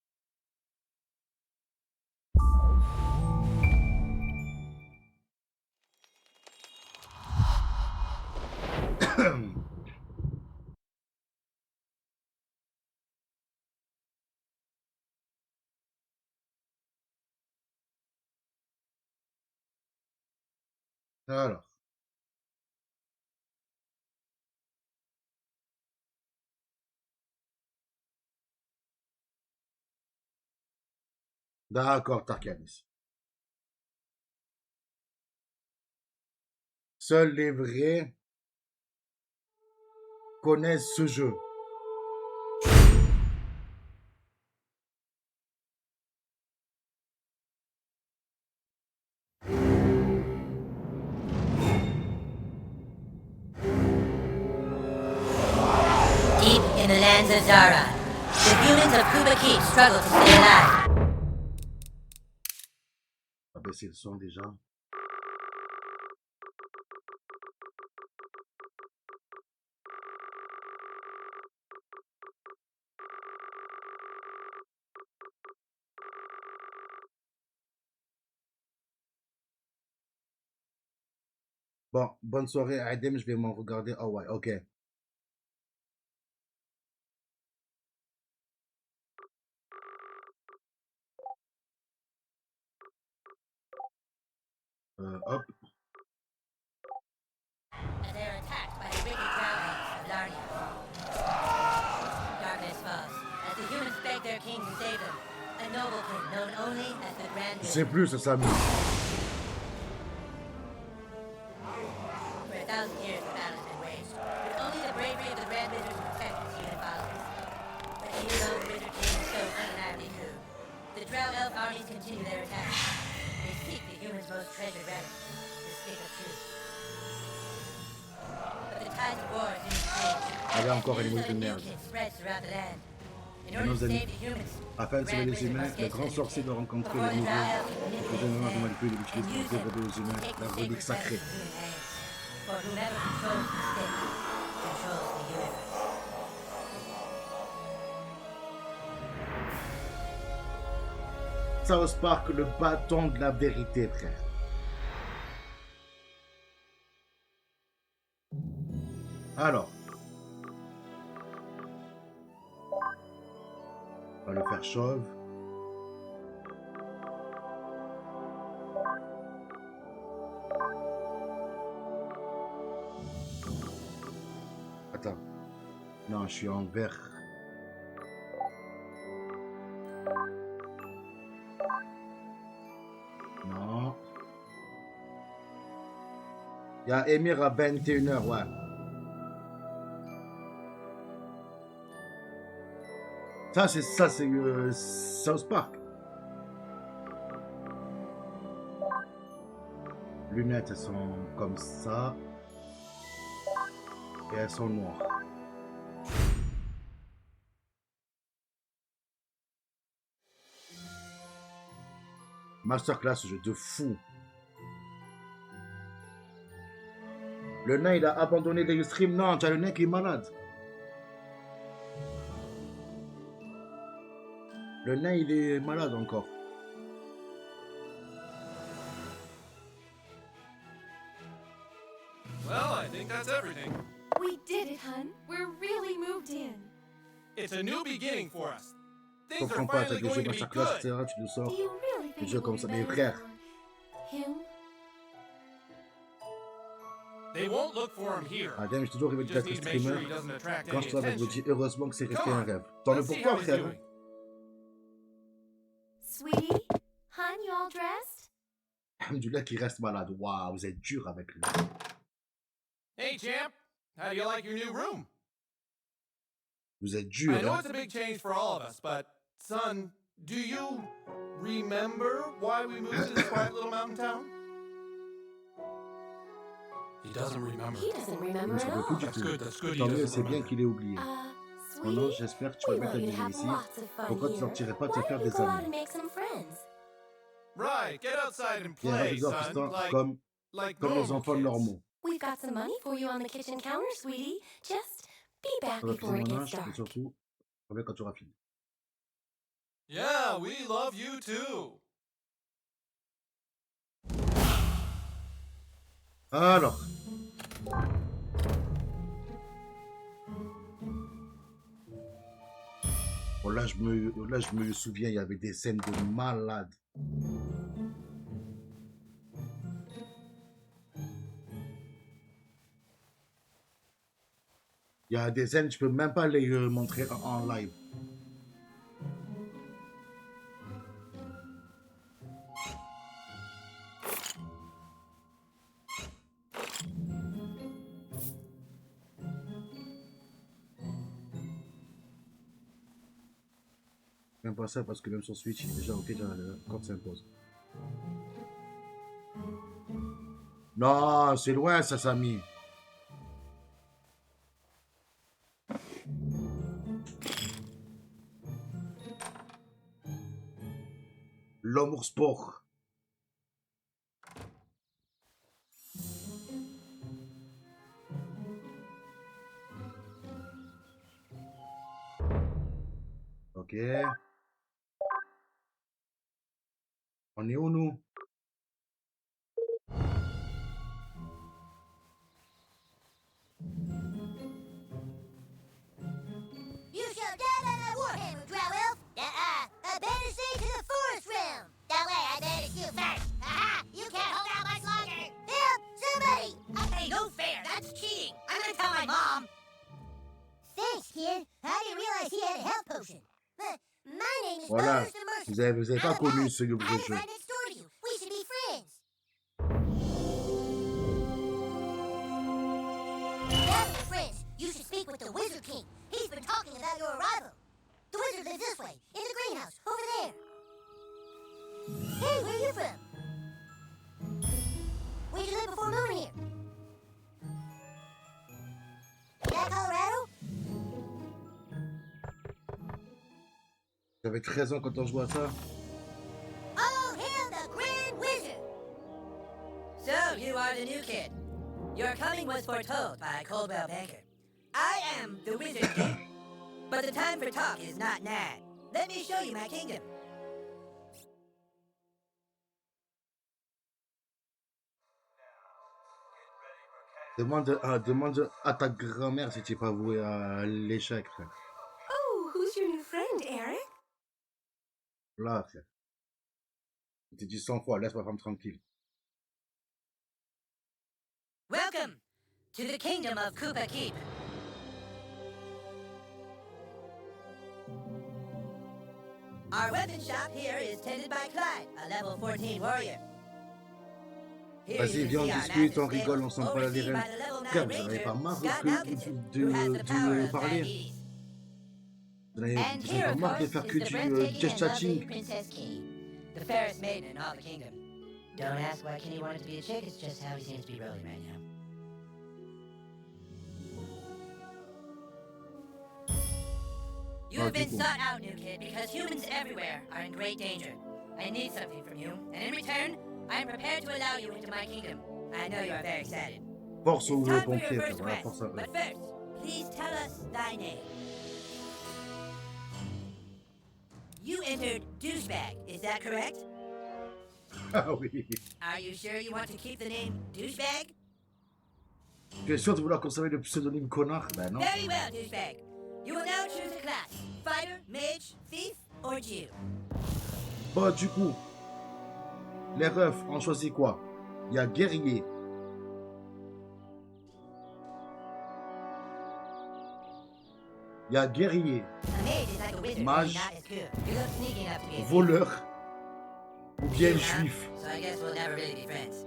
Alors. D'accord, Tarkanis. Seuls les vrais connaissent ce jeu. Deep in the lands of Zara, the humans of Kuba Keep struggle to stay alive. On va baisser le son déjà. Bon, bonne soirée, Adem, je vais m'en regarder. Oh ouais, ok. Hop. As they are attacked by the wicked drownings of Narnia. Darkness falls as the humans beg their king to save them. A noble king known only as the Grand Je sais plus, ça s'amuse. For 1,000 years the battle has been waged, but only the bravery of the Grand Wizard will protect his human followers. But even though the Wizard King is so undeniably true, the Drow Elf armies continue their attacks. They seek the humans' most treasured relic, the stick of truth. But the tides of war soon change. Allez, encore une mouille de merde. Spreads throughout the land. In Et order nos to amis, save the humans, afin de sauver les humains, le grand sorcier doit rencontrer les nouveaux, le général de manipuler et d'utiliser pour dérober aux humains la relique sacrée. for whoever controls the stick controls the universe. South Park, le bâton de la vérité, frère. Alors. On va le faire chauve. Attends. Non, je suis en vert. Non. Il y a Emir à 21h, ouais. Ça, c'est South Park. Lunettes, elles sont comme ça. Et elles sont noires. Masterclass, jeu de fou. Le nain, il a abandonné les streams. Non, tu as le nain qui est malade. Le nain, il est malade encore. Well, I think that's everything. We did it, hun. We're really moved in. It's a new beginning for us. Je Things are comprends pas, t'as finally des jeux going to be Masterclass, good. etc. Tu nous sors. Do you really Des think jeux it comme will ça. be Mais better frère, for him? They won't look for him here. Adam, j'ai toujours rêvé Just d'être need to make sure streamer. he doesn't attract Quand any je travaille, je me attention. dis heureusement que c'est resté Come un on, rêve. Dans le let's see pourquoi, how he's frère? doing. Sweetie? Hun, you all dressed? Alhamdoulilah qui reste malade. Waouh, vous êtes dur avec lui. Hey, champ. How do you like your new room? Vous êtes dur. I know Hein? it's a big change for all of us, but son, do you remember why we moved to this quiet little mountain town? He doesn't remember. He doesn't Il remember ne se at rappelle plus all. du That's tout. good, that's good. He Tant mieux, doesn't c'est bien remember. qu'il ait oublié. Maintenant, Sweetie, j'espère que tu we vas mettre want à you to vivre have ici. lots of fun Pourquoi tu here. sortirais pas te Why faire don't you des go out amis? and make some friends? Right, get outside and Il y a play, des son. enfants Like comme les normal enfants kids. normaux. We've got some money for you on the kitchen counter, sweetie. Just be back On va before it mon gets âge et dark. surtout, reviens quand tu auras fini. Yeah, we love you too. Alors. Bon, là, je me souviens, il y avait des scènes de malades. Il y a des scènes, je peux même pas les montrer en live. Même pas ça parce que même sur Switch, il est déjà ok quand ça impose. Non, c'est loin ça, Samy. L'homme au sport. Ok. On est où, nous? You shall die by my warhammer, Drow Elf. I banish thee to the forest realm. That way, I banish you first. Aha! You can't hold out much longer. Help! Somebody! Hey, no fair. That's cheating. I'm gonna tell my mom. Thanks, kid. I didn't realize he had a health potion. My name is Voilà. Butters the Merciful. Vous avez pas connu ce jeu. I live right next door to you. We should be friends. Now that we're friends, you should speak with the Wizard King. He's been talking about your arrival. The wizard lives this way, in the greenhouse, over there. Hey, where are you from? Where'd you live before moving here? That Colorado? J'avais 13 ans quand on jouait à ça. Oh, hail the Grand Wizard! So, you are the new kid. Your coming was foretold by Coldwell Banker. I am the Wizard King. But the time for talk is not now. Let me show you my kingdom. Demande à ta grand-mère si tu n'es pas voué à l'échec, frère. Oh, who's your new friend, Eric? Là, frère. Je t'ai dit 100 fois, laisse ma femme tranquille. Welcome to the kingdom of Koopa Keep. Our weapon shop here is tended by Clyde, a level 14 warrior. Vas-y, viens, on discute, on rigole, on s'en parle à des reines. Frère, vous n'en avez pas marre de parler. Vous n'en avez pas marre de faire que du just chatting. The fairest maiden in all the kingdom. Don't ask why Kenny wanted to be a chick, it's just how he seems to be rolling right now. You have been sought out, new kid, because humans everywhere are in great danger. I need something from you, and in return, I am prepared to allow you into my kingdom. I know you are very excited. Force aux It's time for your pompiers, first voilà, quest, force à eux. but first, please tell us thy name. You entered douchebag, is that correct? Ah oui. Are you sure you want to keep the name douchebag? Tu es sûr de vouloir conserver le pseudonyme connard? Ben non. Very well, douchebag. You will now choose a class. Fighter, mage, thief, or Jew. Bon, du coup, les refs, on choisit quoi? Il y a guerrier. Il y a guerrier. A mage is like a wizard, Mage. but not as cool. You look sneaky enough to be a thief. Voleur. Ou bien Huh? juif. So I guess we'll never really be friends.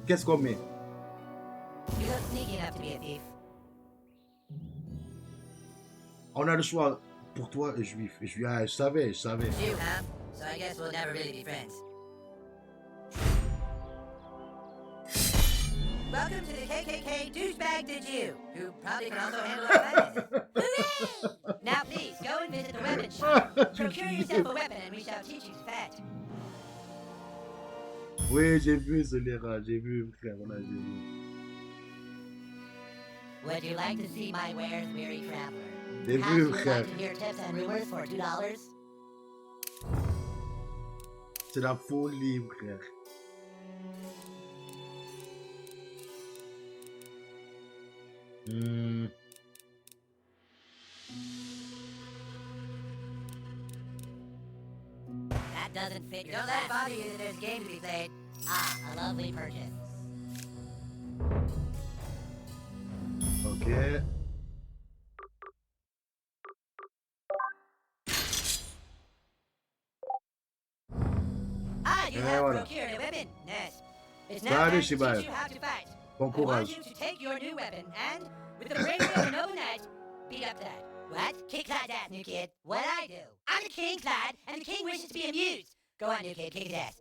Qu'est-ce qu'on met? You look sneaky enough to be a thief. On a le choix. Pour toi, juif. Je savais. Jew, huh? So I guess we'll never really be friends. Welcome to the KKK douchebag did you, who probably can also handle our finances. Hooray! Now please, go and visit the weapon shop. Procure yourself a weapon and we shall teach you to fight. Oui, j'ai vu ce Léra, j'ai vu, frère, là, j'ai vu. Would you like to see my wares, weary traveler? J'ai Perhaps vu, you would frère. like to hear tips and rumors for $2? C'est la folie, frère. That doesn't fit your Don't let it bother you that there's a game to be played. Ah, a lovely purchase. Ok. Ah, you Et have voilà. procured a weapon. Nice. It's now Salut, time to Shiba. teach you how to fight. Bon I want courage. you to take your new weapon and, with the bravery of a noble knight, beat up that. What? Kick Clyde's ass, new kid. What'd I do? I'm the king, Clyde, and the king wishes to be amused. Go on, new kid, kick his ass.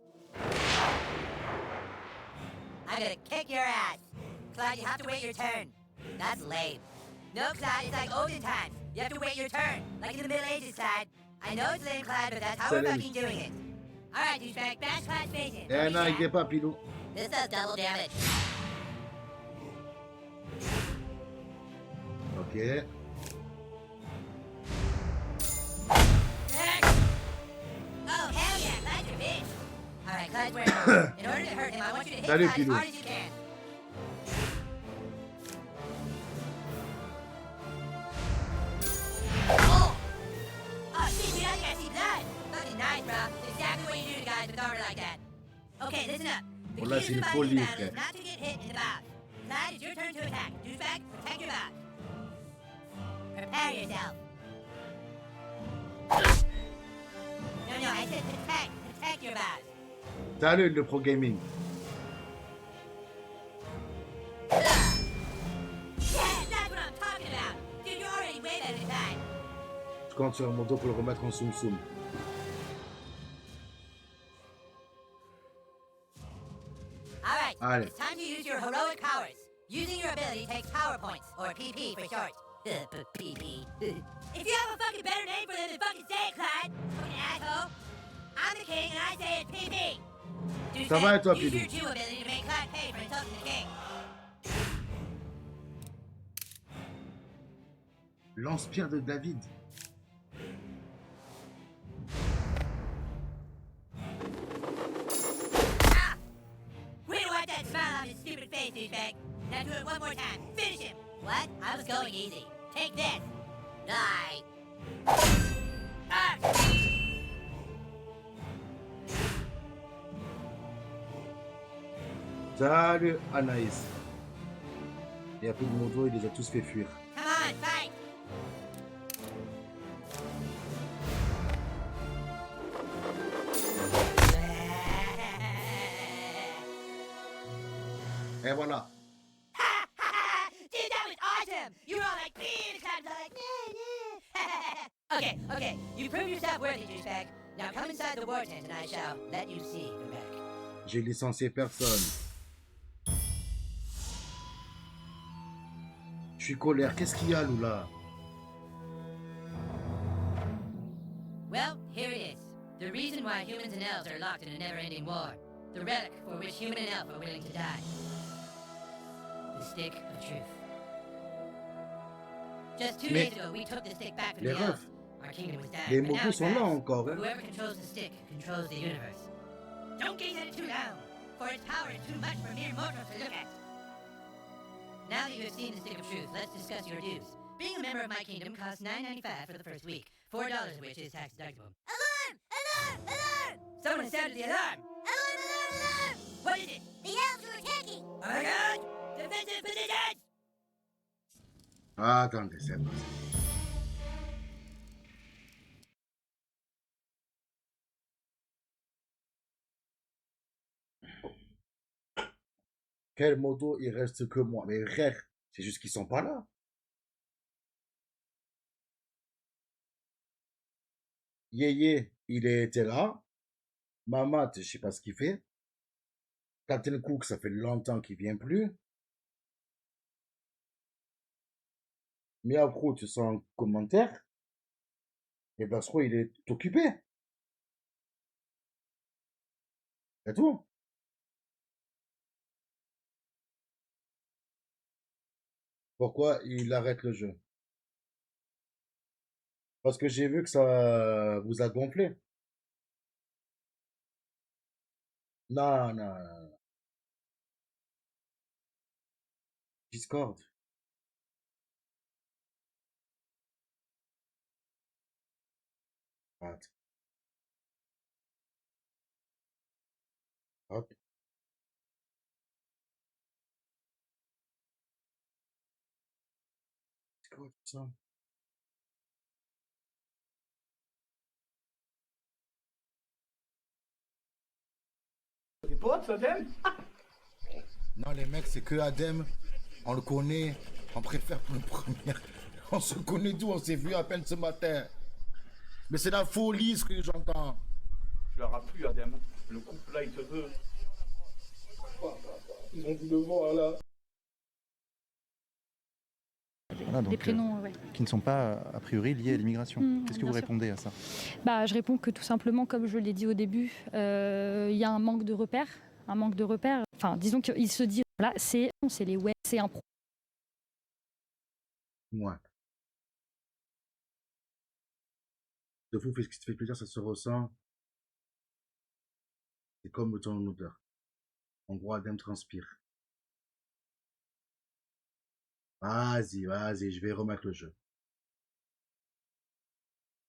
I'm gonna kick your ass. Clyde, you have to wait your turn. That's lame. No, Clyde, it's like olden times. You have to wait your turn, like in the Middle Ages, Clyde. I know it's lame, Clyde, but that's how we're Salut. fucking doing it. Alright, douchebag, bash Clyde's face in. Eh non, il est pas, Pilou. This does double damage. Ok. Oh, hell yeah, Clyde's your bitch. Alright, Clyde's wearing armor. In order to hurt him, I want you to hit Salut, Clyde as Pilou. hard as you can. Oh! Oh, shit, dude, I think I see blood. Fucking nice, bro. Exactly what you do to guys with armor like that. Okay, listen up. The Oh là, key c'est to une surviving folie, this battle is frère. not to get hit in the bows. Clyde, it's your turn to attack. Douchebag, protect your bows. Prepare yourself. No, I said protect. Protect your bows. Salut, le pro gaming. Yeah, that's what I'm talking about. Dude, you're already way better than Clyde. Je compte sur mon dos pour le remettre en soum-soum. Alright, Allez. it's time to use your heroic powers. Using your ability takes power points, or PP for short. PP. If you have a fucking better name for them, then fucking say it, Clyde. Fucking asshole. I'm the king, and I say it's PP. Ça va et toi, Use Pilou? your Jew ability to make Clyde pay for insulting the king. Lance-pierre de David. Way to wipe that smile off his stupid face, douchebag. Now do it one more time. Finish him. What? I was going easy. Take this. Die. Ah! Salut, Anaïs. Il y a plus de moto, il les a tous fait fuir. Come on, fight. Et voilà. Dude, that was awesome! You were all like, "Beep," and Clyde was all like, "Nah, nah." Okay, you proved yourself worthy, douchebag. Now come inside the war tent and I shall let you see the wreck. J'ai licencié personne. Je suis colère. Qu'est-ce qu'il y a, Lula? Well, here it is. The reason why humans and elves are locked in a never-ending war. The relic for which human and elf are willing to die. The Stick of Truth. Just 2 Mais- days ago, we took the stick back from Les the elves. refs, Our kingdom was dying. les but now motos it's sont là back. encore. Hein. Whoever controls the stick controls the universe. Don't gaze at it too long, for its power is too much for mere mortals to look at. Now that you have seen the Stick of Truth, let's discuss your dues. Being a member of my kingdom costs $9.95 for the first week, $4 of which is tax deductible. Alarm! Alarm! Alarm! Someone has sounded the alarm! Alarm! Alarm! Alarm! What is it? The elves are attacking! Oh my god! Defensive positions! Ah, attendez, c'est bon. Quel moto, il reste que moi. Mais frère, c'est juste qu'ils sont pas là. Yéyé, il était là. Mamat, je sais pas ce qu'il fait. Captain Cook, ça fait longtemps qu'il vient plus. Mais après, tu sens un commentaire, et ben, soit il est occupé. C'est tout. Pourquoi il arrête le jeu? Parce que j'ai vu que ça vous a gonflé. Non, non, non. Discord. Attends. Hop. C'est quoi tout ça? Tes potes, Adem? Non, les mecs, c'est que Adem, on le connaît, on préfère pour une première. On se connaît d'où? On s'est vu à peine ce matin. Mais c'est la folie ce que j'entends. Tu leur as plu, Adem. Le couple là, il te veut. Ils ont dû le voir là. Voilà, donc, Des prénoms, ouais. qui ne sont pas a priori liés à l'immigration. Qu'est-ce que bien vous sûr. répondez à ça? Bah, je réponds que tout simplement, comme je l'ai dit au début, il y a un manque de repères. Un manque de repères. Enfin, disons qu'il se dit, voilà, c'est les ouais, c'est un pro. Moi. De fou, ce qui te fait plaisir, ça se ressent. C'est comme ton odeur. En gros, Adem transpire. Vas-y, vas-y, je vais remettre le jeu.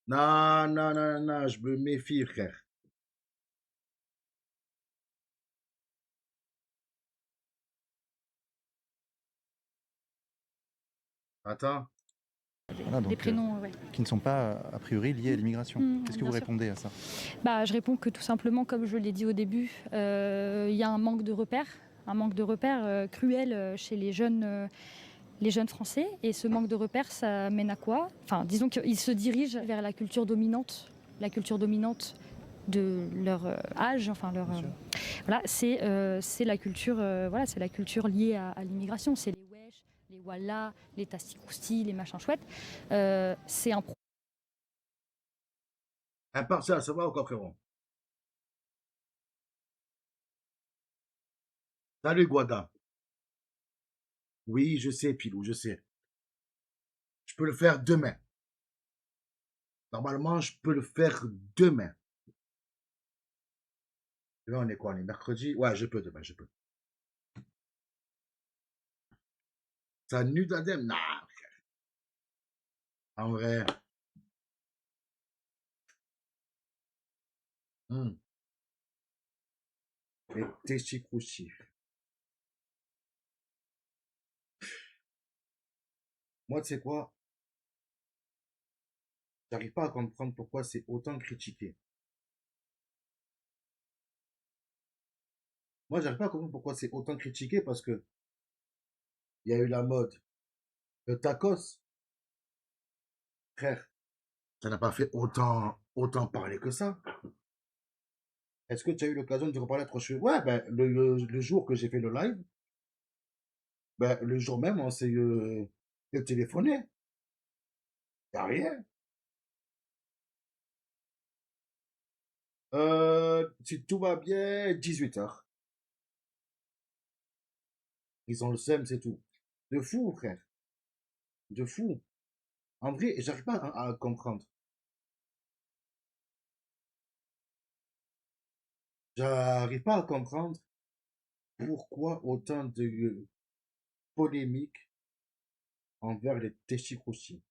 Non, non, non, non, je me méfie, frère. Voilà, Des donc, prénoms, ouais. qui ne sont pas a priori liés à l'immigration. Qu'est-ce que bien vous sûr. répondez à ça? Bah, je réponds que tout simplement, comme je l'ai dit au début, il y a un manque de repères. Un manque de repères cruel chez les jeunes Français. Et ce manque de repères, ça mène à quoi? Enfin, disons qu'ils se dirigent vers la culture dominante de leur âge, enfin leur voilà, c'est la culture voilà, c'est la culture liée à l'immigration, c'est les wesh, les wallah, les tassi-crousti, les machins chouettes. C'est un Impartial, ça va ou quoi, frérot? Salut, Guada. Oui, je sais, Pilou, je sais. Je peux le faire demain. Normalement, je peux le faire demain. Là, on est quoi? On est mercredi? Ouais, je peux demain, je peux. Ça nu d'Adem? Non, frère. En vrai. Les testicouchis. Moi, tu sais quoi? J'arrive pas à comprendre pourquoi c'est autant critiqué. Moi, j'arrive pas à comprendre pourquoi c'est autant critiqué parce que il y a eu la mode de tacos. Frère, ça n'a pas fait autant parler que ça. Est-ce que tu as eu l'occasion de reparler à trop cheveux? Ouais, ben, le jour que j'ai fait le live, ben, le jour même, on s'est téléphoné. Y a rien. Si tout va bien, 18h. Ils ont le seum, c'est tout. De fou, frère. De fou. En vrai, j'arrive pas à comprendre. J'arrive pas à comprendre pourquoi autant de polémiques envers les testicouchis.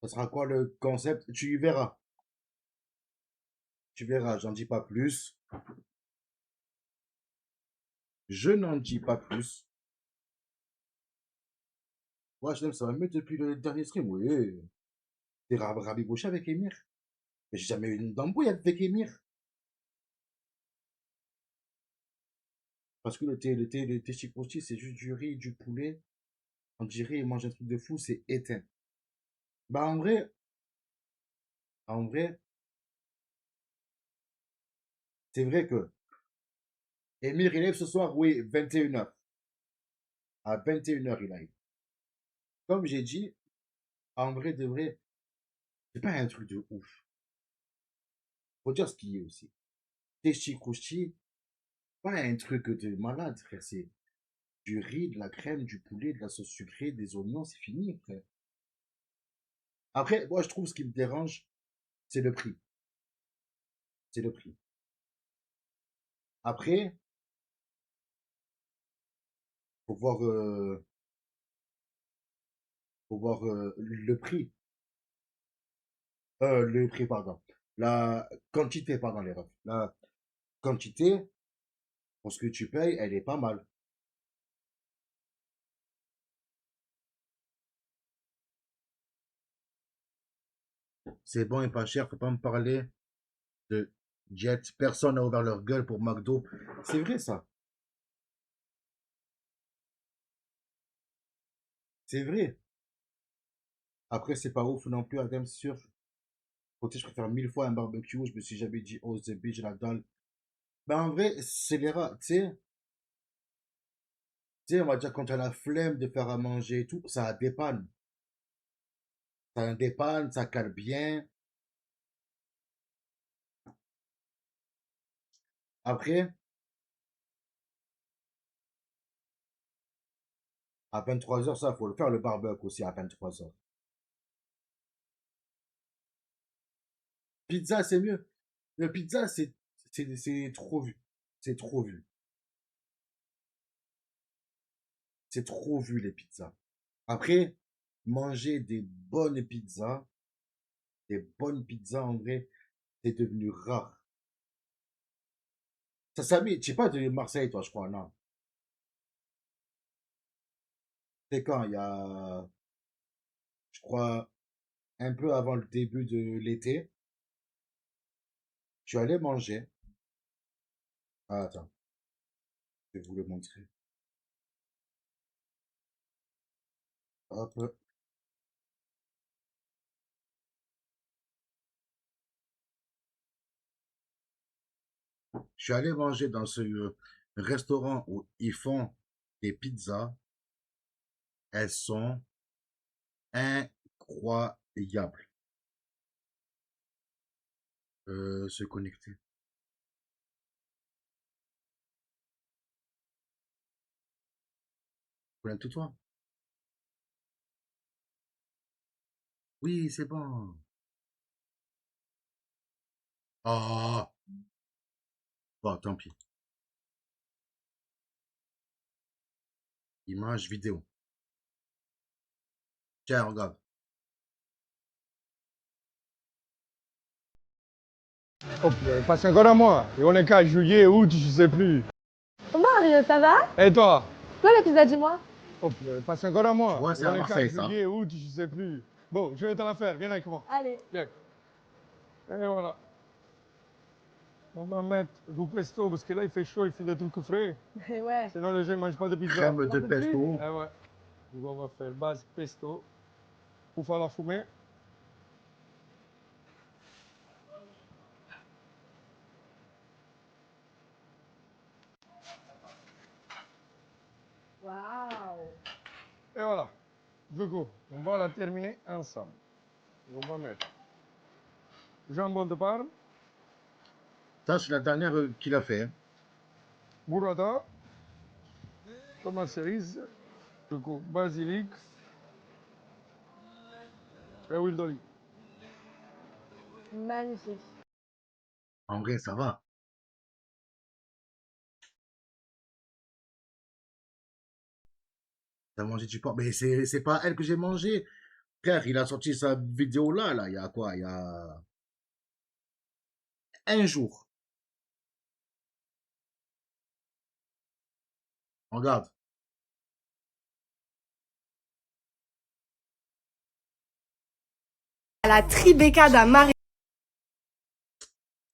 Ça sera quoi le concept? Tu verras. Tu verras, j'en dis pas plus. Je n'en dis pas plus. Ouais, je l'aime, ça va mieux depuis le dernier stream, oui. T'es rabibouché avec Emir. Mais j'ai jamais eu une dembrouille avec Emir. Parce que le testicouchi, c'est juste du riz, du poulet. On dirait, il mange un truc de fou, c'est éteint. Bah, en vrai, c'est vrai que Emir, il lève ce soir, oui, 21h. À 21h, il arrive. Comme j'ai dit, en vrai de vrai, c'est pas un truc de ouf. Faut dire ce qu'il est aussi. Testi Krousti, pas un truc de malade, frère. C'est du riz, de la crème, du poulet, de la sauce sucrée, des oignons, c'est fini, frère. Après, moi, je trouve ce qui me dérange, c'est le prix. C'est le prix. Après, faut voir, le prix. Le prix, pardon. La quantité, pardon, les refs. La quantité, pour ce que tu payes, elle est pas mal. C'est bon et pas cher, faut pas me parler de Jet. Personne n'a ouvert leur gueule pour McDo. C'est vrai, ça. C'est vrai. Après, c'est pas ouf non plus, Adam, c'est sûr. Côté, je préfère 1000 fois un barbecue. Je me suis jamais dit, oh, the bitch, la dalle. Ben, en vrai, c'est les rats, tu sais. Tu sais, on va dire quand tu as la flemme de faire à manger et tout, ça dépanne. Ça dépanne, ça cale bien. Après, à 23h, ça, faut le faire, le barbecue aussi, à 23h. Pizza, c'est mieux. Le pizza, c'est trop vu. C'est trop vu. C'est trop vu, les pizzas. Après, manger des bonnes pizzas, en vrai, c'est devenu rare. Ça s'habille, tu sais pas de Marseille, toi, je crois, non. C'est quand, il y a, je crois, un peu avant le début de l'été, je suis allé manger. Ah, attends, je vais vous le montrer. Hop. Je suis allé manger dans ce restaurant où ils font des pizzas. Elles sont incroyables. Se connecter. Connecte toi. Oui, c'est bon. Ah, bon, tant pis. Image, vidéo. Tiens, regarde. Oh, passe encore à moi. Et on est qu'à juillet, août, je sais plus. Mario, ça va? Et toi? Quoi la pizza, dis-moi? Oh, passe encore à moi. Ouais, Et c'est on à est qu'à Marseille, ça. juillet, août, je sais plus. Bon, je vais t'en la faire. Viens avec moi. Allez. Viens. Et voilà. On va mettre du pesto parce que là il fait chaud, il fait des trucs frais. Et ouais. Sinon les gens ne mangent pas de pizza. Crème de pesto. Ah ouais. Donc on va faire base pesto pour faire la fumée. Waouh. Et voilà. Du coup, on va la terminer ensemble. On va mettre jambon de Parme, Ça, c'est la dernière qu'il a fait. Hein. burrata, tomate cerise, du coup, basilic et huile d'olive. Magnifique. En vrai, ça va. T'as mangé du porc. Mais c'est pas elle que j'ai mangé. Frère, il a sorti sa vidéo là, il y a quoi? Il y a un jour. Regarde. La Tribeca d'Amari.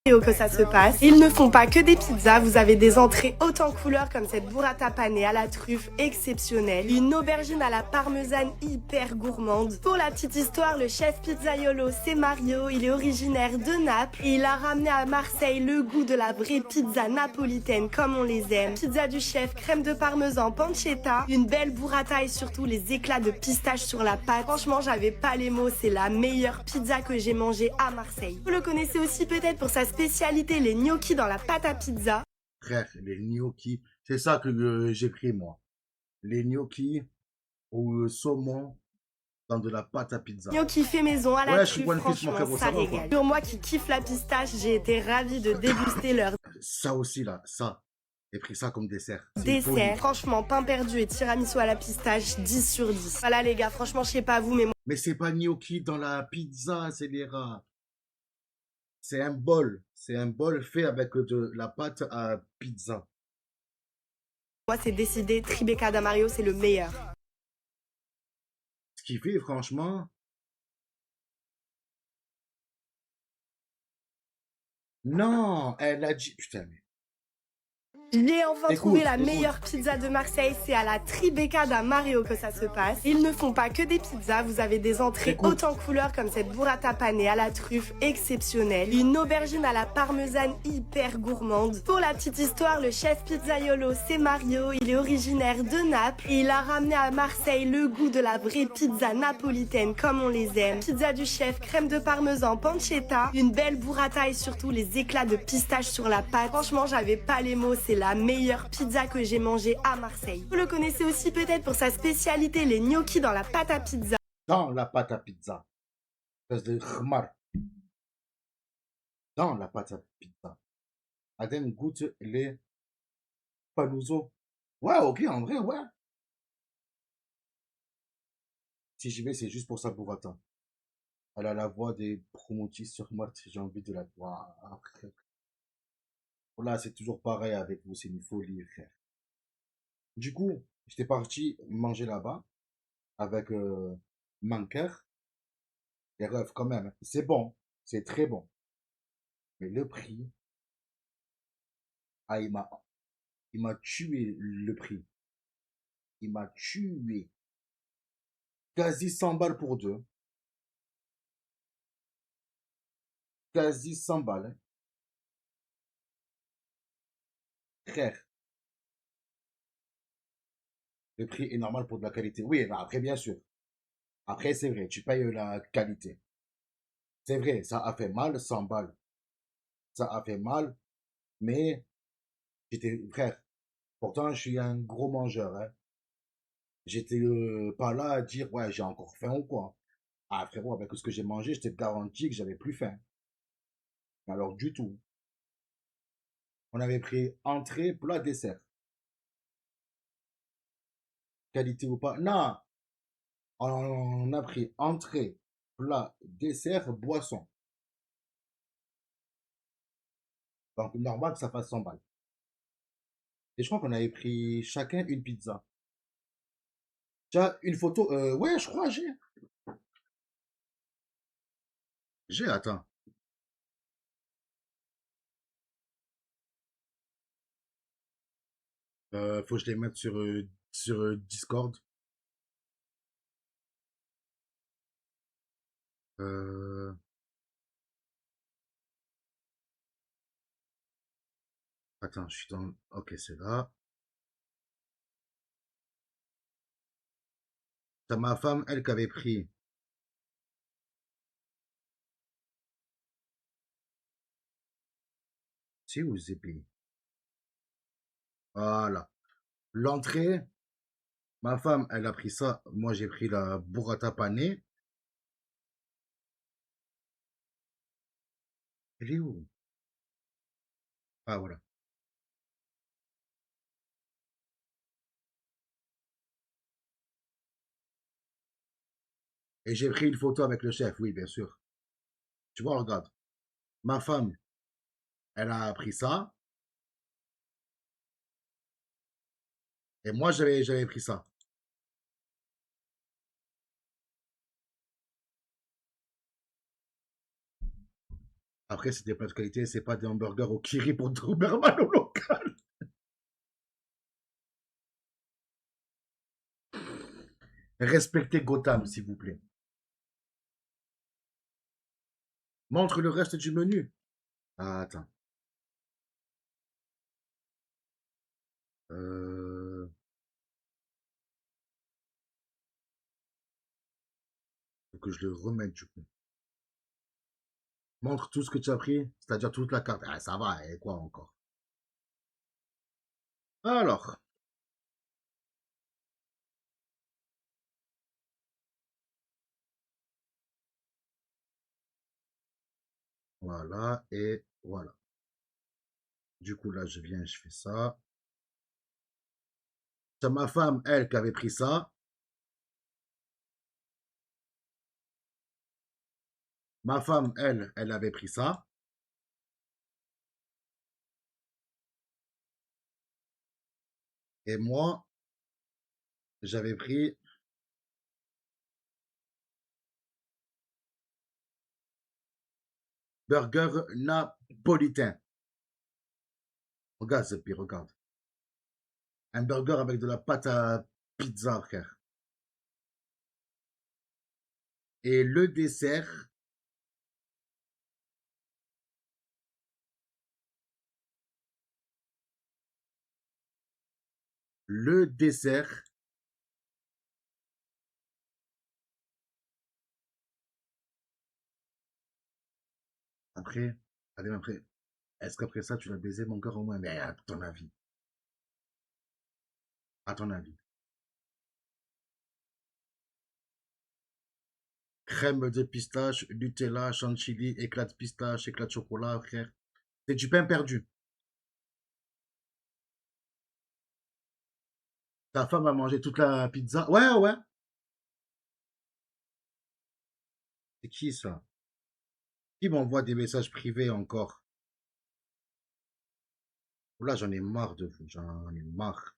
que ça se passe. Ils ne font pas que des pizzas, vous avez des entrées hautes en couleurs comme cette burrata panée à la truffe exceptionnelle, une aubergine à la parmesane hyper gourmande. Pour la petite histoire, le chef pizzaiolo c'est Mario, il est originaire de Naples et il a ramené à Marseille le goût de la vraie pizza napolitaine comme on les aime. Pizza du chef, crème de parmesan, pancetta, une belle burrata et surtout les éclats de pistache sur la pâte. Franchement, j'avais pas les mots, c'est la meilleure pizza que j'ai mangée à Marseille. Vous le connaissez aussi peut-être pour sa spécialité, les gnocchis dans la pâte à pizza. Frère, les gnocchis, c'est ça que j'ai pris moi. Les gnocchis au saumon dans de la pâte à pizza. Gnocchi fait maison à la Ouais, truffe, franchement, ça régale. Pour moi qui kiffe la pistache, j'ai été ravie de déguster leur Ça aussi là, ça. J'ai pris ça comme dessert. dessert. Franchement, pain perdu et tiramisu à la pistache, 10 sur 10. Voilà les gars, franchement, je sais pas vous, mais moi... Mais c'est pas gnocchi dans la pizza, c'est les rats. C'est un bol. C'est un bol fait avec de la pâte à pizza. Moi, c'est décidé, Tribeca d'Amario, c'est le meilleur. Ce qui fait, franchement... Non, elle a dit... Putain, mais... J'ai enfin trouvé la meilleure pizza de Marseille, c'est à la Tribeca d'Amario que ça se passe. Ils ne font pas que des pizzas, vous avez des entrées hautes en couleurs comme cette burrata panée à la truffe exceptionnelle, une aubergine à la parmesane hyper gourmande. Pour la petite histoire, le chef pizzaiolo c'est Mario, il est originaire de Naples et il a ramené à Marseille le goût de la vraie pizza napolitaine comme on les aime. Pizza du chef, crème de parmesan, pancetta, une belle burrata et surtout les éclats de pistache sur la pâte. Franchement, j'avais pas les mots, c'est la meilleure pizza que j'ai mangée à Marseille. Vous le connaissez aussi peut-être pour sa spécialité, les gnocchis dans la pâte à pizza. Dans la pâte à pizza. Espèce de khmar. Dans la pâte à pizza. Adem goûte les panouzo. Ouais, ok, en vrai, ouais. Si j'y vais, c'est juste pour sa burrata. Elle a la voix des promotis sur Mart, j'ai envie de la voir. Là, c'est toujours pareil avec vous, c'est une folie, frère. Du coup, j'étais parti manger là-bas avec Manker. Les refs, quand même. C'est bon, c'est très bon. Mais le prix, ah, il m'a tué le prix. Il m'a tué. Quasi 100 balles pour deux. Quasi 100 balles. Hein. Frère. Le prix est normal pour de la qualité. Oui, mais après, bien sûr. Après, c'est vrai, tu payes la qualité. C'est vrai, ça a fait mal, 100 balles. Ça a fait mal, mais j'étais, frère, pourtant, je suis un gros mangeur, hein. J'étais pas là à dire, ouais, j'ai encore faim ou quoi. Ah, frérot, avec ce que j'ai mangé, j'étais garanti que j'avais plus faim. Alors, du tout. On avait pris entrée, plat, dessert. Qualité ou pas? Non. On a pris entrée, plat, dessert, boisson. Donc, normal que ça fasse 100 balles. Et je crois qu'on avait pris chacun une pizza. Tiens, une photo. Ouais, je crois, j'ai. Attends. Faut que je les mette sur Discord. Attends, je suis dans... Ok, c'est là. C'est ma femme, elle, qui avait pris. C'est où Zépi? Voilà. L'entrée, ma femme, elle a pris ça. Moi, j'ai pris la burrata panée. Elle est où? Ah, voilà. Et j'ai pris une photo avec le chef, oui, bien sûr. Tu vois, regarde. Ma femme, elle a pris ça. Et moi, j'avais pris ça. Après, c'est des plats de qualité, c'est pas des hamburgers au kiri pour Doberman au local. Respectez Gotham, s'il vous plaît. Montre le reste du menu. Ah, attends. Faut que je le remette du coup. Montre tout ce que tu as pris, c'est-à-dire toute la carte. Ah, ça va, et quoi encore? Alors. Voilà, et voilà. Du coup, là, je viens, je fais ça. C'est ma femme, elle, qui avait pris ça. Ma femme, elle, elle avait pris ça. Et moi, j'avais pris burger napolitain. Regarde ce pire, regarde. Un burger avec de la pâte à pizza, frère. Et le dessert, après, allez, après, est-ce qu'après ça, tu l'as baisé mon cœur au moins? Mais à ton avis. À ton avis. Crème de pistache, Nutella, chantilly, éclat de pistache, éclat de chocolat, frère. C'est du pain perdu. Ta femme a mangé toute la pizza. Ouais, ouais. C'est qui ça? Qui m'envoie des messages privés encore? Là, j'en ai marre de vous. J'en ai marre.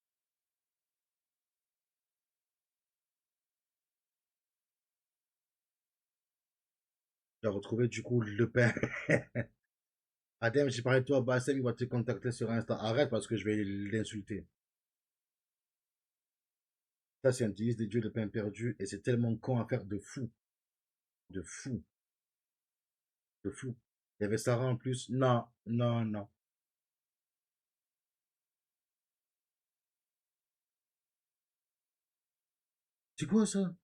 J'ai retrouvé du coup le pain. Adem, j'ai parlé de toi, Bassem, il va te contacter sur Insta. Arrête parce que je vais l'insulter. Ça, c'est un délice des dieux de pain perdu et c'est tellement con à faire de fou. De fou. De fou. Il y avait Sarah en plus. Non, non, non. C'est quoi ça?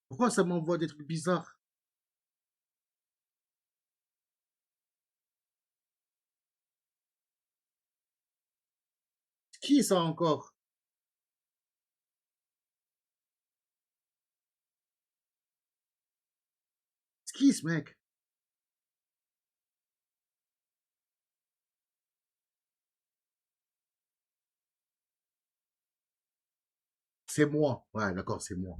Pourquoi ça m'envoie des trucs bizarres? C'est qui ça encore? C'est qui ce mec? C'est moi. Ouais, d'accord, c'est moi.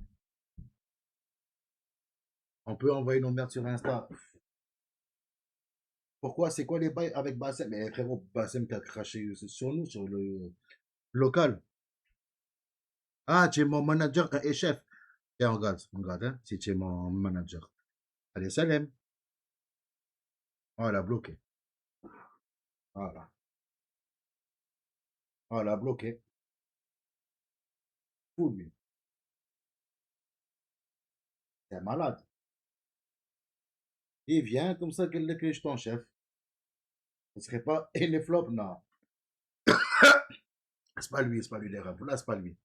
On peut envoyer nos merdes sur Insta. Pourquoi? C'est quoi les bails avec Bassem? Mais frérot, Bassem qui a craché sur nous, sur le local. Ah, tu es mon manager et chef. Et regarde, hein, si tu es mon manager. Allez, Salem. Oh, elle a bloqué. Voilà. Oh, elle a bloqué. Fou, lui. C'est un malade. Il vient comme ça qu'elle le ton chef. Ce serait pas. Et les flops, non. C'est pas lui l'erreur. Là, c'est pas lui.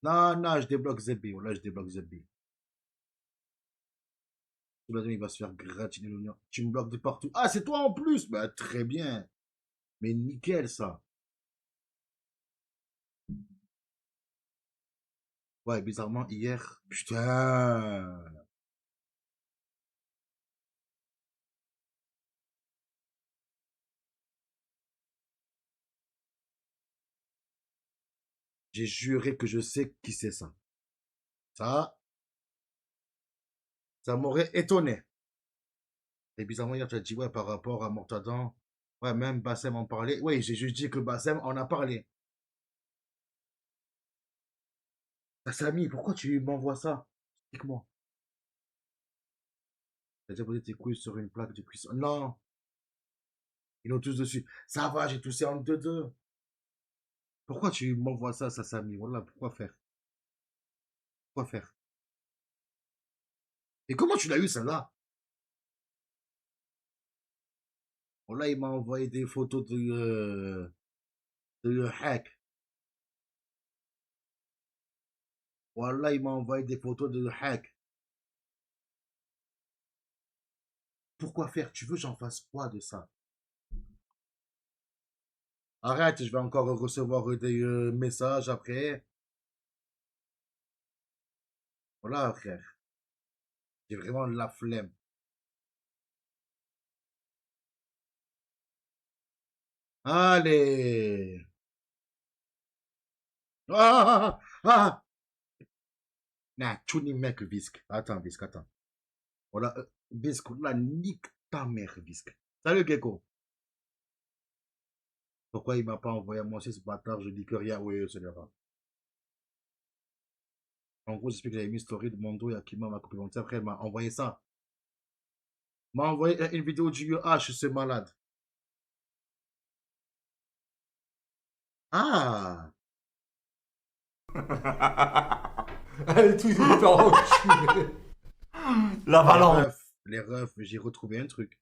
Non, non, je débloque Zebi. Là, je débloque Zebi. Il va se faire gratiner l'oignon. Tu me bloques de partout. Ah, c'est toi en plus. Bah, très bien. Mais nickel, ça. Ouais, bizarrement, hier. Putain. J'ai juré que je sais qui c'est ça. Ça m'aurait étonné. Et bizarrement, hier, tu as dit, ouais, par rapport à Mortadan, Ouais, même Bassem en parlait. Oui, j'ai juste dit que Bassem en a parlé. Samy, pourquoi tu m'envoies ça? Explique-moi. T'as déjà posé tes couilles sur une plaque de cuisson? Non. Ils ont tous dessus. Ça va, j'ai toussé en deux. Pourquoi tu m'envoies ça, Samy? Voilà, pourquoi faire? Pourquoi faire? Et comment tu l'as eu, celle-là? Voilà, il m'a envoyé des photos de hack. Voilà, il m'a envoyé des photos de hack. Pourquoi faire? Tu veux que j'en fasse quoi de ça? Arrête, je vais encore recevoir des messages après. Voilà, frère. J'ai vraiment la flemme. Allez. Ah, ah. Nah, tu n'y mec, Visque. Attends, Visque, attends. Voilà, Visque, là, nique ta mère, Visque. Salut, Gecko. Pourquoi il m'a pas envoyé à moi aussi, ce bâtard? Je dis que rien. Oui, c'est le rat. En gros, j'explique que j'avais mis story de Mondo et Akima m'a complimenté. Après, il m'a envoyé ça. M'a envoyé une vidéo du UH, c'est malade. Ah! Allez, tout, il est en La valence. Les refs, j'ai retrouvé un truc.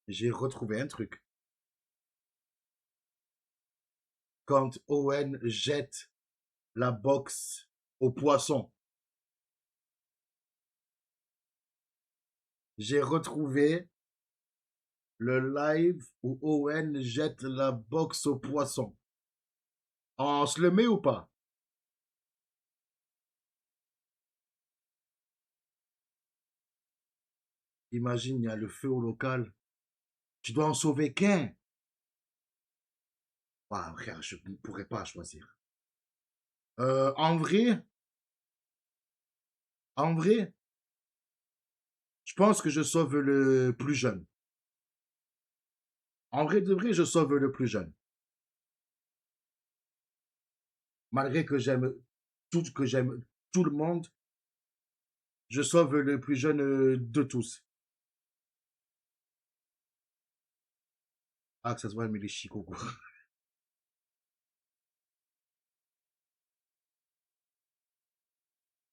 J'ai retrouvé un truc. Quand Owen jette la boxe au poisson. J'ai retrouvé le live où Owen jette la boxe au poisson. On se le met ou pas? Imagine, il y a le feu au local. Tu dois en sauver qu'un. Ah, frère, je ne pourrais pas choisir. En vrai, je pense que je sauve le plus jeune. En vrai de vrai, je sauve le plus jeune. Malgré que j'aime tout le monde, je sauve le plus jeune de tous. Ah, que ça se voit, mais les chicots.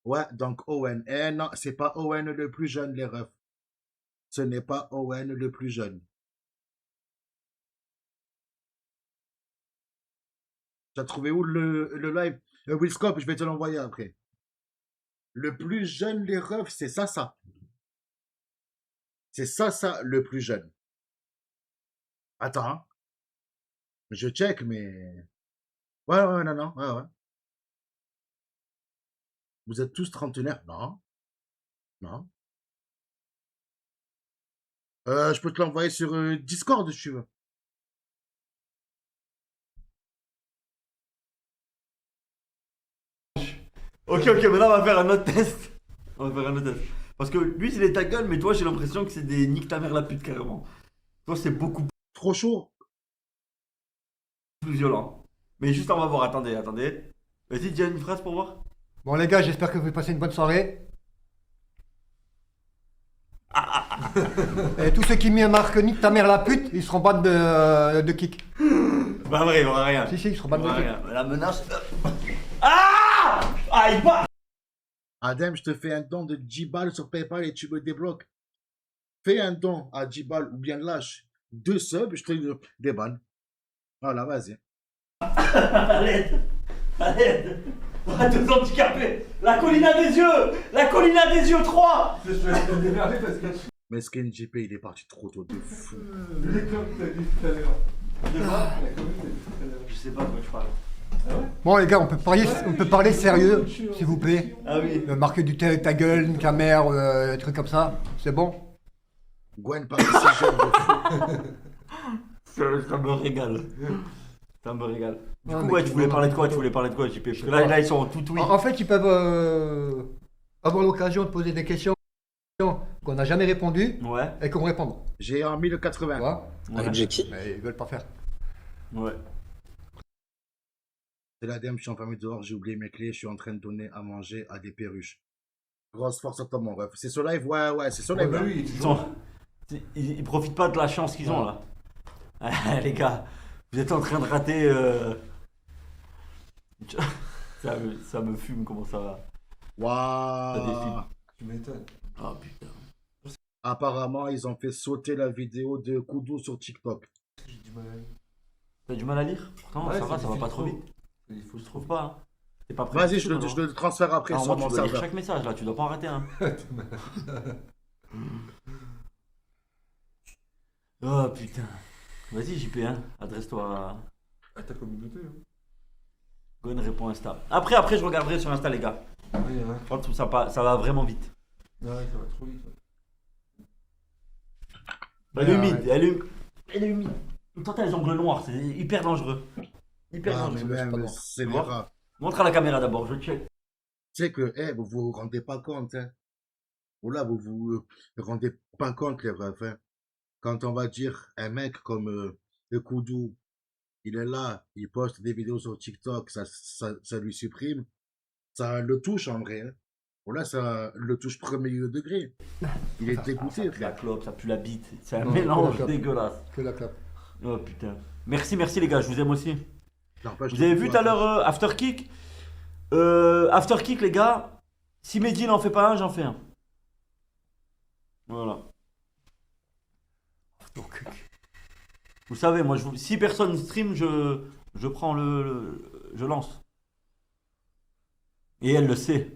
Ouais, donc Owen. Eh non, c'est pas Owen le plus jeune, les refs. Ce n'est pas Owen le plus jeune. Tu as trouvé où le live? Willscope, je vais te l'envoyer après. Le plus jeune, les refs, c'est ça. C'est ça, le plus jeune. Attends. Hein. Je check, mais... Ouais, non, ouais. Vous êtes tous trentenaires? Non. Non. Je peux te l'envoyer sur Discord, si tu veux. Ok, maintenant on va faire un autre test. Parce que lui, c'est des ta gueule, mais toi, j'ai l'impression que c'est des nique ta mère la pute carrément. Toi, c'est beaucoup trop chaud. Plus violent. Mais juste, on va voir. Attendez. Vas-y, dis une phrase pour voir. Bon, les gars, j'espère que vous passez une bonne soirée. Et tous ceux qui marquent nique ta mère la pute, ils seront ban de kick. Bah, vrai, il n'y aura rien. Si, ils seront ban de kick. La menace. Ah! Aïe, pas! Adem, je te fais un don de 10 balles sur PayPal et tu me débloques. Fais un don à 10 balles ou bien lâche 2 subs, je te débanne. Voilà, vas-y. À l'aide. À 2 handicapés. La colline des yeux 3. Je vais te démerder parce que... Mais Skin JP, il est parti trop tôt de fou. Je sais pas de quoi je parle. Bon les gars, on peut parler sérieux, s'il vous plaît. Ah oui. Marquer du ta gueule, une caméra, des trucs comme ça, c'est bon? Gwen parle si jeune de fou. Ça me régale. Du coup, ouais, tu voulais parler de quoi, JP? Parce que là, ils sont tout oui. En fait, ils peuvent avoir l'occasion de poser des questions qu'on n'a jamais répondu Ouais. et qu'on répond. J'ai en 1080. Tu vois Objectif. Mais ils veulent pas faire. Ouais. C'est la dame, je suis enfermé dehors, j'ai oublié mes clés, je suis en train de donner à manger à des perruches. Grosse force à toi, mon ref. C'est ce live, ouais, c'est ce live. Ouais, là. oui, ils profitent pas de la chance qu'ils ont là. Les gars, vous êtes en train de rater. Ça me fume, comment ça va. Ça défile. Waouh. Tu m'étonnes. Oh putain. Apparemment, ils ont fait sauter la vidéo de Koudou sur TikTok. T'as du mal à lire? Pourtant, Ouais, ça va pas trop vite. Il faut se trouve pas. Hein. T'es pas prêt. Vas-y, je le transfère après Alors, sur moi, mon tu dois lire serveur. chaque message là, tu dois pas en rater un. Oh putain. Vas-y JP, hein. Adresse-toi à ta communauté. Hein. Gon répond Insta. Après je regarderai sur Insta les gars. Oui, ouais. Franchement, ça va vraiment vite. Ouais, ça va trop vite. Elle est humide, elle est humide. Toi t'as les ongles noirs, c'est hyper dangereux. Hyper dangereux. Même, c'est Tu vois grave. Montre à la caméra d'abord, je check. Tu sais que, vous vous rendez pas compte, hein. Ou là, vous vous rendez pas compte, les refs, hein. Quand on va dire un mec comme le Koudou, il est là, il poste des vidéos sur TikTok, ça lui supprime, ça le touche en vrai, hein. Ou là, ça le touche premier degré. Il est dégoûté, Ça pue la clope, ça pue la bite. C'est un Non, mélange que la clope. dégueulasse. Que la clope. Oh putain. Merci les gars, je vous aime aussi. N'empêche, Vous avez vu tout à l'heure After Kick After Kick les gars, si Mehdi n'en fait pas un, j'en fais un. Voilà. Vous savez, moi, si personne stream, je prends je lance. Et elle le sait.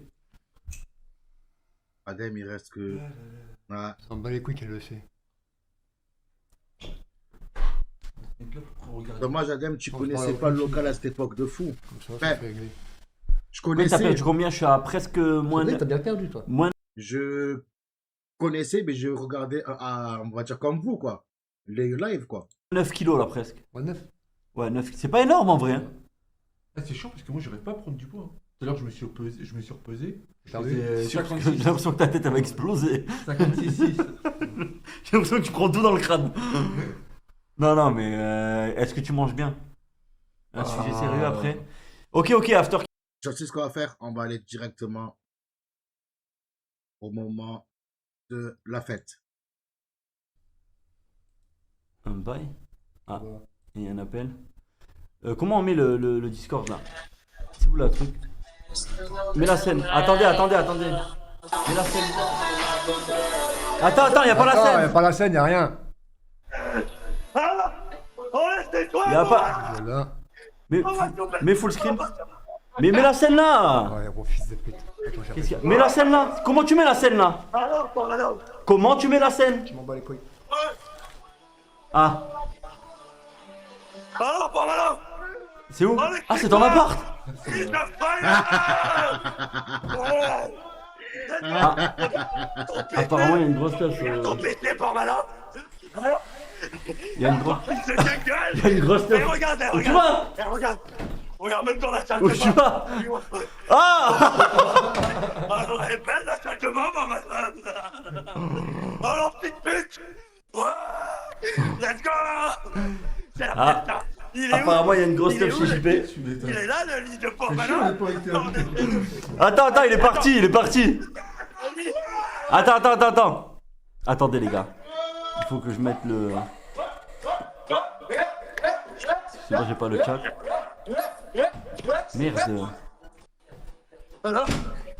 Adem, il reste que... Ouais. Ça me bat les couilles qu'elle le sait. Dommage, Adem, tu connaissais pas le local à cette époque de fou. Comme ça, Ouais. ça fait régler. Je Combien t'as connaissais... perdu combien? Je suis à presque moins... T'as bien perdu, toi. Je connaissais, mais je regardais, on va dire comme vous, quoi. Les lives, quoi. 9 kilos là presque. Ouais, 9. Ouais, 9. C'est pas énorme en vrai. Hein. Ah, c'est chiant parce que moi j'arrive pas à prendre du poids. Hein. Tout à l'heure je me suis repesé. Je T'as faisais J'ai 56. l'impression que ta tête elle va exploser. 56. J'ai l'impression que tu prends tout dans le crâne. Non, mais est-ce que tu manges bien? Un sujet sérieux après. Ok, After. Je sais ce qu'on va faire. On va aller directement au moment de la fête. Un bail? Ah, il y a un appel. Comment on met le Discord là? C'est où là le truc? Mets la scène. Attendez. Mets la scène. Attends, y a pas la Attends, scène. y a pas la scène, y a rien. Y a pas. Voilà. Mais full screen. Mais mets la scène là. Ouais, gros fils de pute. Attends, j'ai Qu'est-ce qu'il y a? Mets la scène là. Comment tu mets la scène là? Comment tu mets la scène? Je m'en bats les couilles. Ah. C'est où? Ah, c'est dans l'appart. Ah. Apparemment, il y a une grosse tasse. Il y a une grosse. Il y a une grosse tasse. Où tu vas? Regarde, même dans la salle Où de tu bain. vas? Ah. Alors, elle est belle la salle de bain, ma madame. Alors, petite pute. Ouais. Let's go. C'est la Ah. fête, là. Il est Apparemment, où? il y a une grosse Il est teuf où, chez le- JP. Il est là, le lit de pauvre malin. Attends, il est parti. Attends. Attendez, les gars. Il faut que je mette le. Sinon, j'ai pas le chat. Merde. Alors,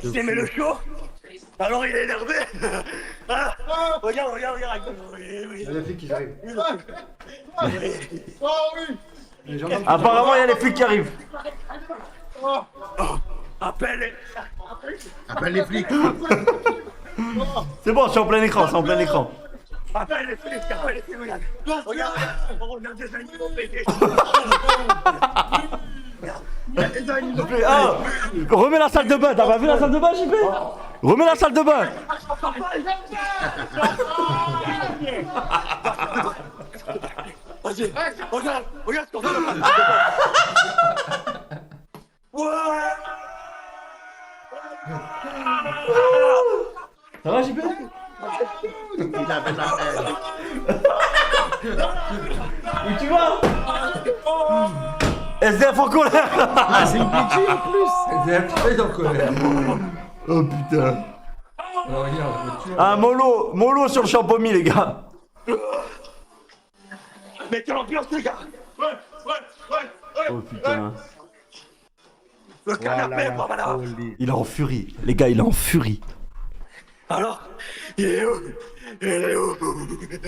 il aimait le show. Alors, il est énervé. Ah, regarde. Oui. Il y a des filles qui arrivent. Apparemment, il y a les flics qui arrivent. Appelle les flics. C'est bon, je suis en plein écran, Appelle les flics, regarde. Regarde des animaux pétés. Ah, remets la salle de bain, t'as pas vu la salle de bain, JP? Remets la salle de bain. Vas-y, regarde ce qu'on fait. Ça va, JP? SDF en colère. Ah, c'est une bêtise en plus. SDF très en colère. Oh putain. Alors, regarde, tu vois. Ah, mollo sur le champomis, les gars. Mais quelle ambiance, les gars. Ouais. Oh putain. Le canapé, Voilà, voilà. Il est en furie. Les gars, il est en furie. Alors, il est où?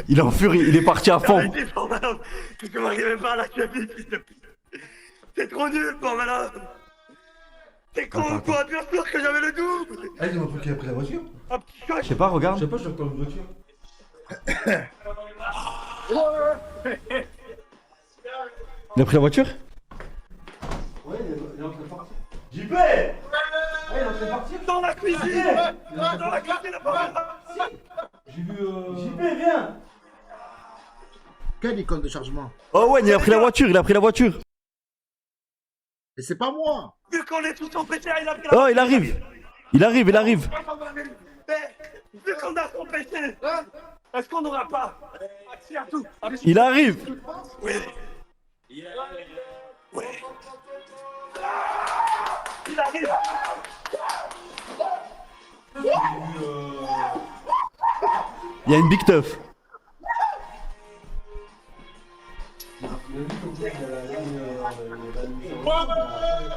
Il est en furie, il est parti à fond. Arrêtez, pour madame. Tu ne m'arrivais pas à la cabine, fils de pute. C'est trop nul, pour madame. T'es con ou quoi? Bien sûr que j'avais le double. Ah, ils ont montré qu'il a pris la voiture. Un petit choc. Je sais pas, regarde. Je sais pas, j'ai encore une voiture. Il a pris la voiture? Ouais, il est en train de partir. JP! Ouais, il est en train de partir. Dans la cuisine. Dans la cuisine, la parole. J'ai vu. JP, viens! Quelle icône de chargement? Oh ouais, il a pris la voiture, il a pris la voiture. Et c'est pas moi. Vu qu'on est tous empêchés, il a pris la Oh, il arrive. Il arrive. Mais, vu qu'on a empêché, est-ce qu'on n'aura pas accès à tout? Il arrive. Oui. Oui. Il arrive. Il y a une big teuf.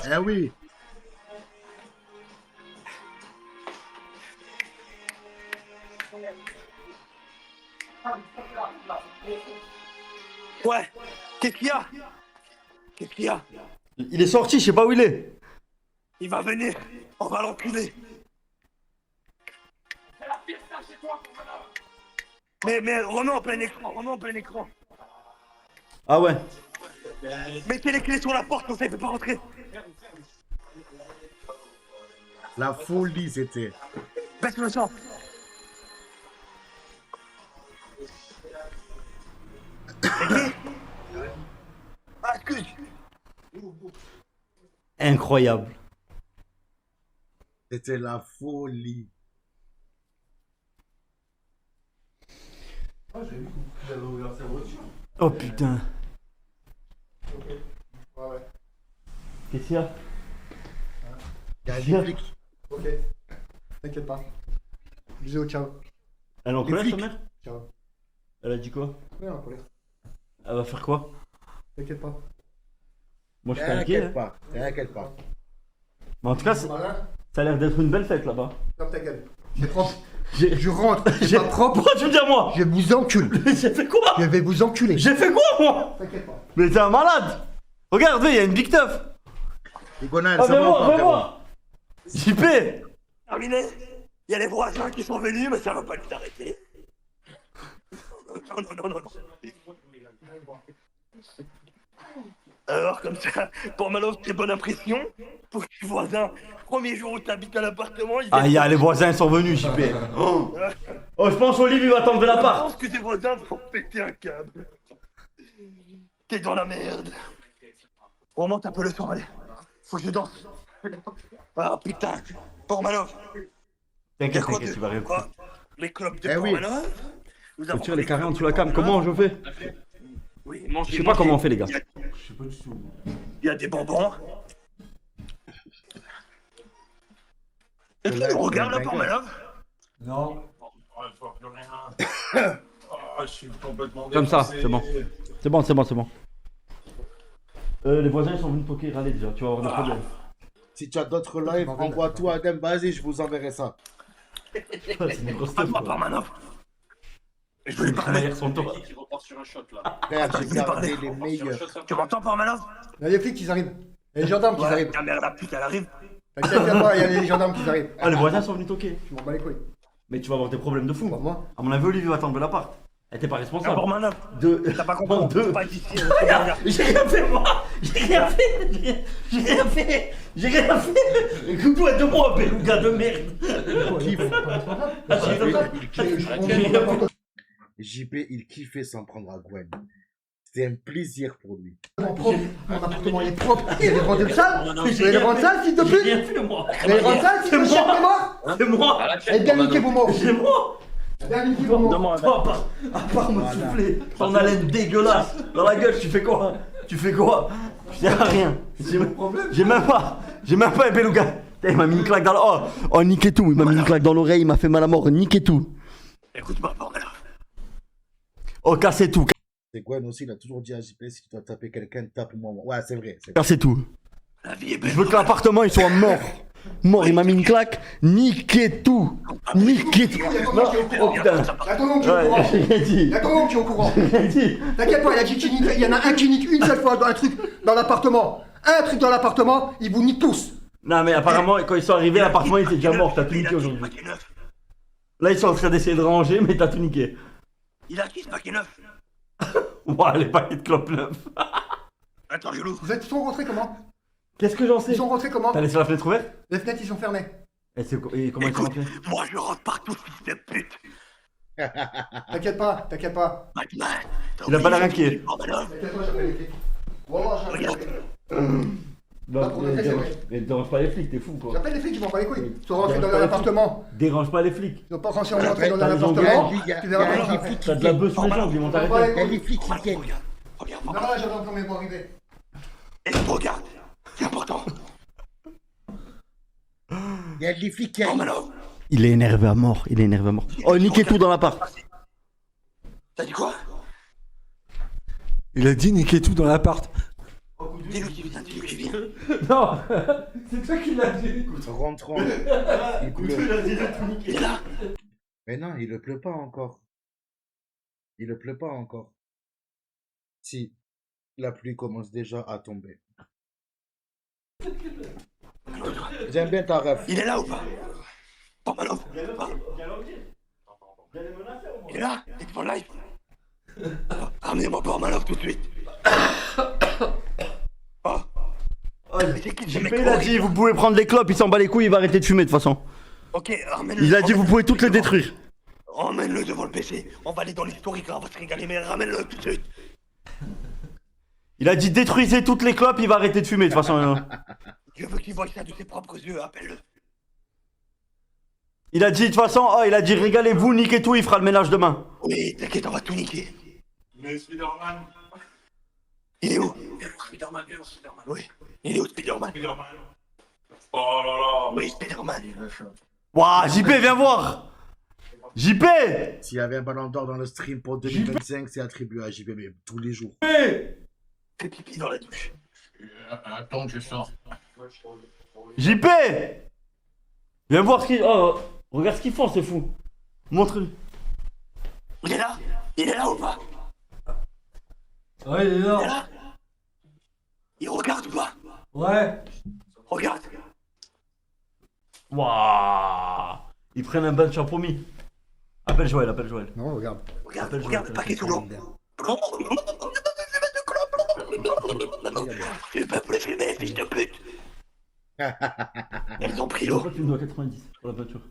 Eh oui. Ouais. Qu'est-ce qu'il y a? Qu'est-ce qu'il y a? Il est sorti, je sais pas où il est. Il va venir. On va l'enculer. Mais remets en plein écran, Ah ouais. Mettez les clés sur la porte, comme ça il peut pas rentrer. La folie, c'était. Baisse le sang. Ah, excuse. Incroyable. C'était la folie. Ah, j'ai vu qu'il avait ouvert sa voiture. Oh putain. Ouais. Qu'est-ce qu'il y a? Il y a des flics. Ok. T'inquiète pas. Bisous, ciao. Elle est en Les colère, ta flics. mère? Ciao. Elle a dit quoi? Ouais, en colère. Elle va faire quoi? T'inquiète pas. Moi je suis inquiet. T'inquiète pas. T'inquiète pas. Mais en tout cas, ça a l'air d'être une belle fête là-bas. Ferme ta gueule. C'est propre. Je rentre. J'ai pas propre. Pourquoi tu me dis à moi? Je vous encule. J'ai fait quoi? Je vais vous enculer. J'ai fait quoi moi? T'inquiète pas. Mais t'es un malade! Regarde, il y a une big teuf! Igonal, Ah, ça va ou pas, fais moi! JP! Terminé. Il y a les voisins qui sont venus, mais ça va pas nous arrêter. Non. Alors, comme ça, pour Malof, très bonne impression. Pour les voisins, premier jour où t'habites à l'appartement, ils Ah, les voisins sont venus, JP. Oh, je pense Olivier va t'enlever Je l'appart. pense que tes voisins vont péter un câble. T'es dans la merde. On remonte un peu le son, allez. Faut que je danse. Ah putain, Portmanov. T'inquiète, tu vas rien. Quoi? Les clopes de Eh oui. Portmanov. Faut tirer les carrés en dessous la came. Comment je fais? Oui, mangez. Je sais pas comment on fait, les gars. Je sais pas du tout. Il y a des bonbons. Est-ce que tu regardes là, Portmanov? Non. Je suis complètement Comme ça, défoncé. c'est bon. C'est bon. Les voisins ils sont venus toquer, râler déjà, tu vas avoir des problèmes. Si tu as d'autres lives, envoie tout à Dem, vas-y, je vous enverrai ça. C'est une grosse À teuf, moi, quoi. Portmanov. Je Je voulais vais parler. trahir son toit. Qui repart sur un shot là. Frère, j'ai gardé les meilleurs. Tu m'entends, Portmanov? Il y a les flics qui arrivent. Il y a les gendarmes qui arrivent. Ta mère, la pute, elle arrive. T'inquiète pas, il y a les gendarmes qui arrivent. Ah, les voisins sont venus toquer. Je m'en bats les couilles. Mais tu vas avoir des problèmes de fou. Pas moi. À mon avis, Olivier va t'enlever l'appart. Elle était pas responsable. Portmanov. De... T'as pas compris? Non, deux. Pas d'ici. Regarde, j'ai rien fait moi. J'ai rien fait. Écoute-toi de moi, beluga de merde. JP, il kiffait s'en prendre à Gwen. C'était un plaisir pour lui. Mon appartement est propre. Il y a des rangs sales. Non, Vous allez les rendre sales, fils de J'ai rien pute. fait moi. Vous allez les rendre sales, fils de chien de mort. C'est moi. Eh bien, niquez vos mots. C'est moi. Bien, niquez vos mots. Toi, à part me souffler ton haleine dégueulasse dans la gueule, tu fais quoi? Tu fais quoi? Je dis rien. J'ai même pas un beluga. Putain, il m'a mis une claque dans l'oreille. Oh, niquez tout. Il m'a mis une claque dans l'oreille, il m'a fait mal à mort. Niquez tout. Écoute-moi, bordel. Oh, cassez tout. C'est Gwen aussi, il a toujours dit à JP, si tu dois taper quelqu'un, tape-moi. Ouais, c'est vrai. Cassez tout. La vie est belle. Je veux que l'appartement il soit mort. Mort, il m'a mis une claque. Niquez tout. Niquez tout. Oh putain. Y'a ton oncle qui est au courant. Y'a ton oncle qui est au courant. T'inquiète pas, il a dit qu'il niquerait. Il y en a un qui nique une seule fois un truc dans l'appartement. Un truc dans l'appartement, ils vous niquent tous. Non mais apparemment quand ils sont arrivés l'appartement il était déjà mort, t'as tout niqué aujourd'hui. Là ils sont en train d'essayer de ranger mais t'as tout niqué. Il a qui ce paquet neuf? Ouah les paquets de clopes neufs. Attends, Gelou. Ils sont rentrés comment? Qu'est-ce que j'en sais? Ils sont rentrés comment? T'as laissé la fenêtre ouverte? Les fenêtres ils sont fermées. Et comment ils sont rentrés? Moi je rentre partout, fils de pute. T'inquiète pas, t'inquiète pas. Il a pas l'air inquiet. T'inquiète pas, j'appelle les flics. Wallah, j'appelle les flics. Mais dérange pas les flics, t'es fou quoi. J'appelle les flics, ils m'en pas les couilles. Ils sont rentrés dans l'appartement. Dérange pas les flics. Ils ont pas pensé en rentrer dans l'appartement. Tu verras pas les flics. T'as de la bœuf sur les jambes, ils vont t'arrêter. Il y a des flics qui viennent. Non, là, j'avais encore mes mots arriver. Et regarde, c'est important. Il y a des flics qui arrivent. Il est énervé à mort, il est énervé à mort. Oh, niquez tout dans l'appart. T'as dit quoi? Il a dit niquer tout dans l'appart. Dis-lui qui vient, dis-lui qui vient. Non, c'est toi qui l'as dit. Rentrons. Il est là. Mais non, il ne pleut pas encore. Il ne pleut pas encore. Si, la pluie commence déjà à tomber. J'aime bien ta ref. Il est là ou pas? Pas mal. Il est là, il est devant le live. Ramenez-moi pas Malov tout de suite. JP il a dit vous pouvez prendre les clopes, il s'en bat les couilles, il va arrêter de fumer de toute façon. Ok, ramène-le. Il a dit vous pouvez toutes les détruire. Emmène-le devant le PC. On va aller dans l'historique là, on va se régaler, mais ramène-le tout de suite. Il a dit détruisez toutes les clopes, il va arrêter de fumer de toute façon. Je veux qu'il voie ça de ses propres yeux, appelle-le. Il a dit de toute façon, oh il a dit régalez-vous, niquez tout, il fera le ménage demain. Oui, t'inquiète, on va tout niquer. Mais Spider-Man. Il est où? Spider-Man. Oui. Il est où Spider-Man? Oh là là. Oui, Spider-Man. Wouah, JP, viens voir. JP. S'il y avait un ballon d'or dans le stream pour 2025, c'est attribué à JP, mais tous les jours. Fais pipi dans la douche. Attends que je sors. JP. Viens voir ce qu'ils... Oh, regarde ce qu'ils font, c'est fou. Montre-lui. Il est là? Il est là ou pas? Ouais, il est là. Il est là? Il regarde ou pas? Ouais. Regarde. Waouh. Ils prennent un bain de champomis. Appelle Joël, appelle Joël. Non, regarde. Regarde, regarde le paquet sous l'eau. Je peux plus fumer, fils de pute. Elles ont pris l'eau. Pourquoi tu me dois 90 pour la peinture?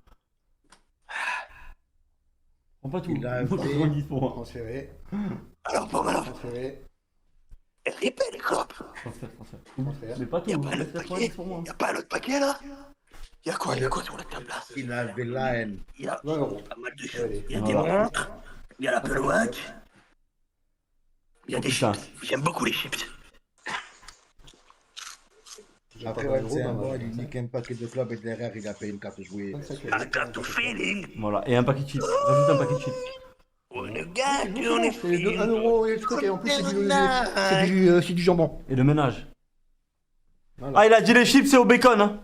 Prends pas tout. Il a 90 pour moi. Transféré. Alors, pas mal. Transféré. Répète les clopes. Mais pas tout. Y'a pas un autre paquet? Y'a pas un autre paquet là? Y'a quoi sur la table là? Il avait la haine. Il y a pas mal de choses. Il y a des montres. Il y a la pelouac. Il y a des chips. J'aime beaucoup les chips. Après, ouais, c'est un bon, il nique un paquet de clubs et derrière, il a payé une carte jouée. I got the feeling. Voilà, et un paquet de chips. Rajoute un paquet de chips. Le gars, on est C'est 1€ et le truc, et en plus, c'est du jambon. Et le ménage. Voilà. Ah, il a dit les chips, c'est au bacon, hein.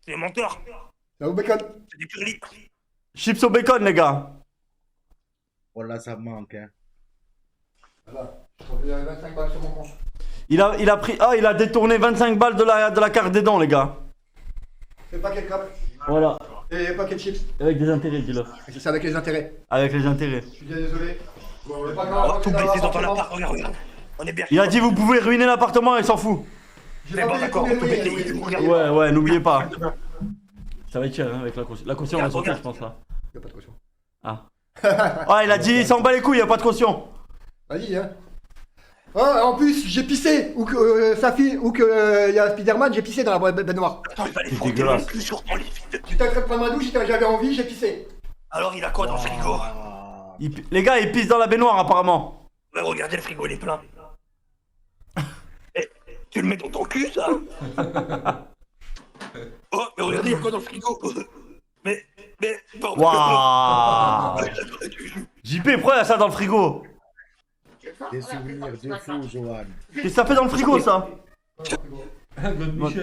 C'est menteur. C'est au bacon. C'est du curly. Chips au bacon, les gars. Oh là, ça manque, hein. Voilà. Je 25 balles sur mon compte. Il a pris. Ah, il a détourné 25 balles de la carte des dents, les gars. C'est pas quel cap. Voilà. Et paquet de chips. Avec des intérêts, dis-le. C'est avec les intérêts. Avec les intérêts. Je suis bien désolé. C'est pas On grave. va tout baisser dans ton appart, regarde. On est bien. Il a dit vous pouvez ruiner l'appartement, il s'en fout. J'ai pas d'accord, on peut baisser. Ouais, n'oubliez pas. Ça va être cher, hein, avec la caution. La caution, on va sortir, je pense, là. Y'a pas de caution. Ah. Ah, il a dit il s'en bat les couilles, y'a pas de caution. Vas-y, hein. Oh, en plus, j'ai pissé, ou que sa fille, ou que y a Spider-Man, j'ai pissé dans la baignoire. Attends, il va les C'est frotter dégueulasse. le cul sur ton lit, fils de... J'étais en train de prendre ma douche, j'avais envie, j'ai pissé. Alors, il a quoi dans le frigo? Les gars, ils pissent dans la baignoire, apparemment. Ouais, regardez, le frigo, il est plein. Tu le mets dans ton cul, ça? Oh, mais regardez, il y a quoi dans le frigo? Mais, pardon. Waouh. JP, pourquoi il y a ça dans le frigo? Des souvenirs de fou, Johan. Qu'est-ce que ça fait dans le frigo, ça?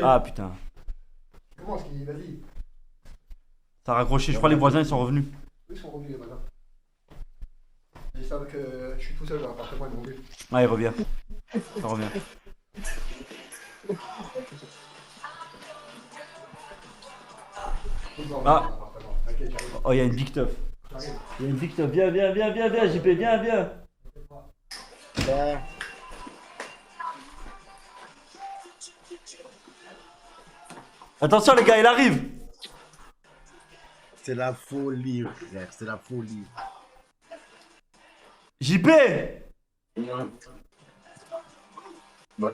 Ah, putain. Comment est-ce qu'il vas-y? Ça a raccroché, je crois les voisins ils sont revenus. Ils sont revenus les voisins. Ils savent que je suis tout seul dans l'appartement, ils m'ont vu. Ah, il revient. Ça revient. Ah. Oh, il y a une big teuf. Il y a une big teuf. Viens, JP, viens. Attention les gars, il arrive. C'est la folie, frère, c'est la folie. JP.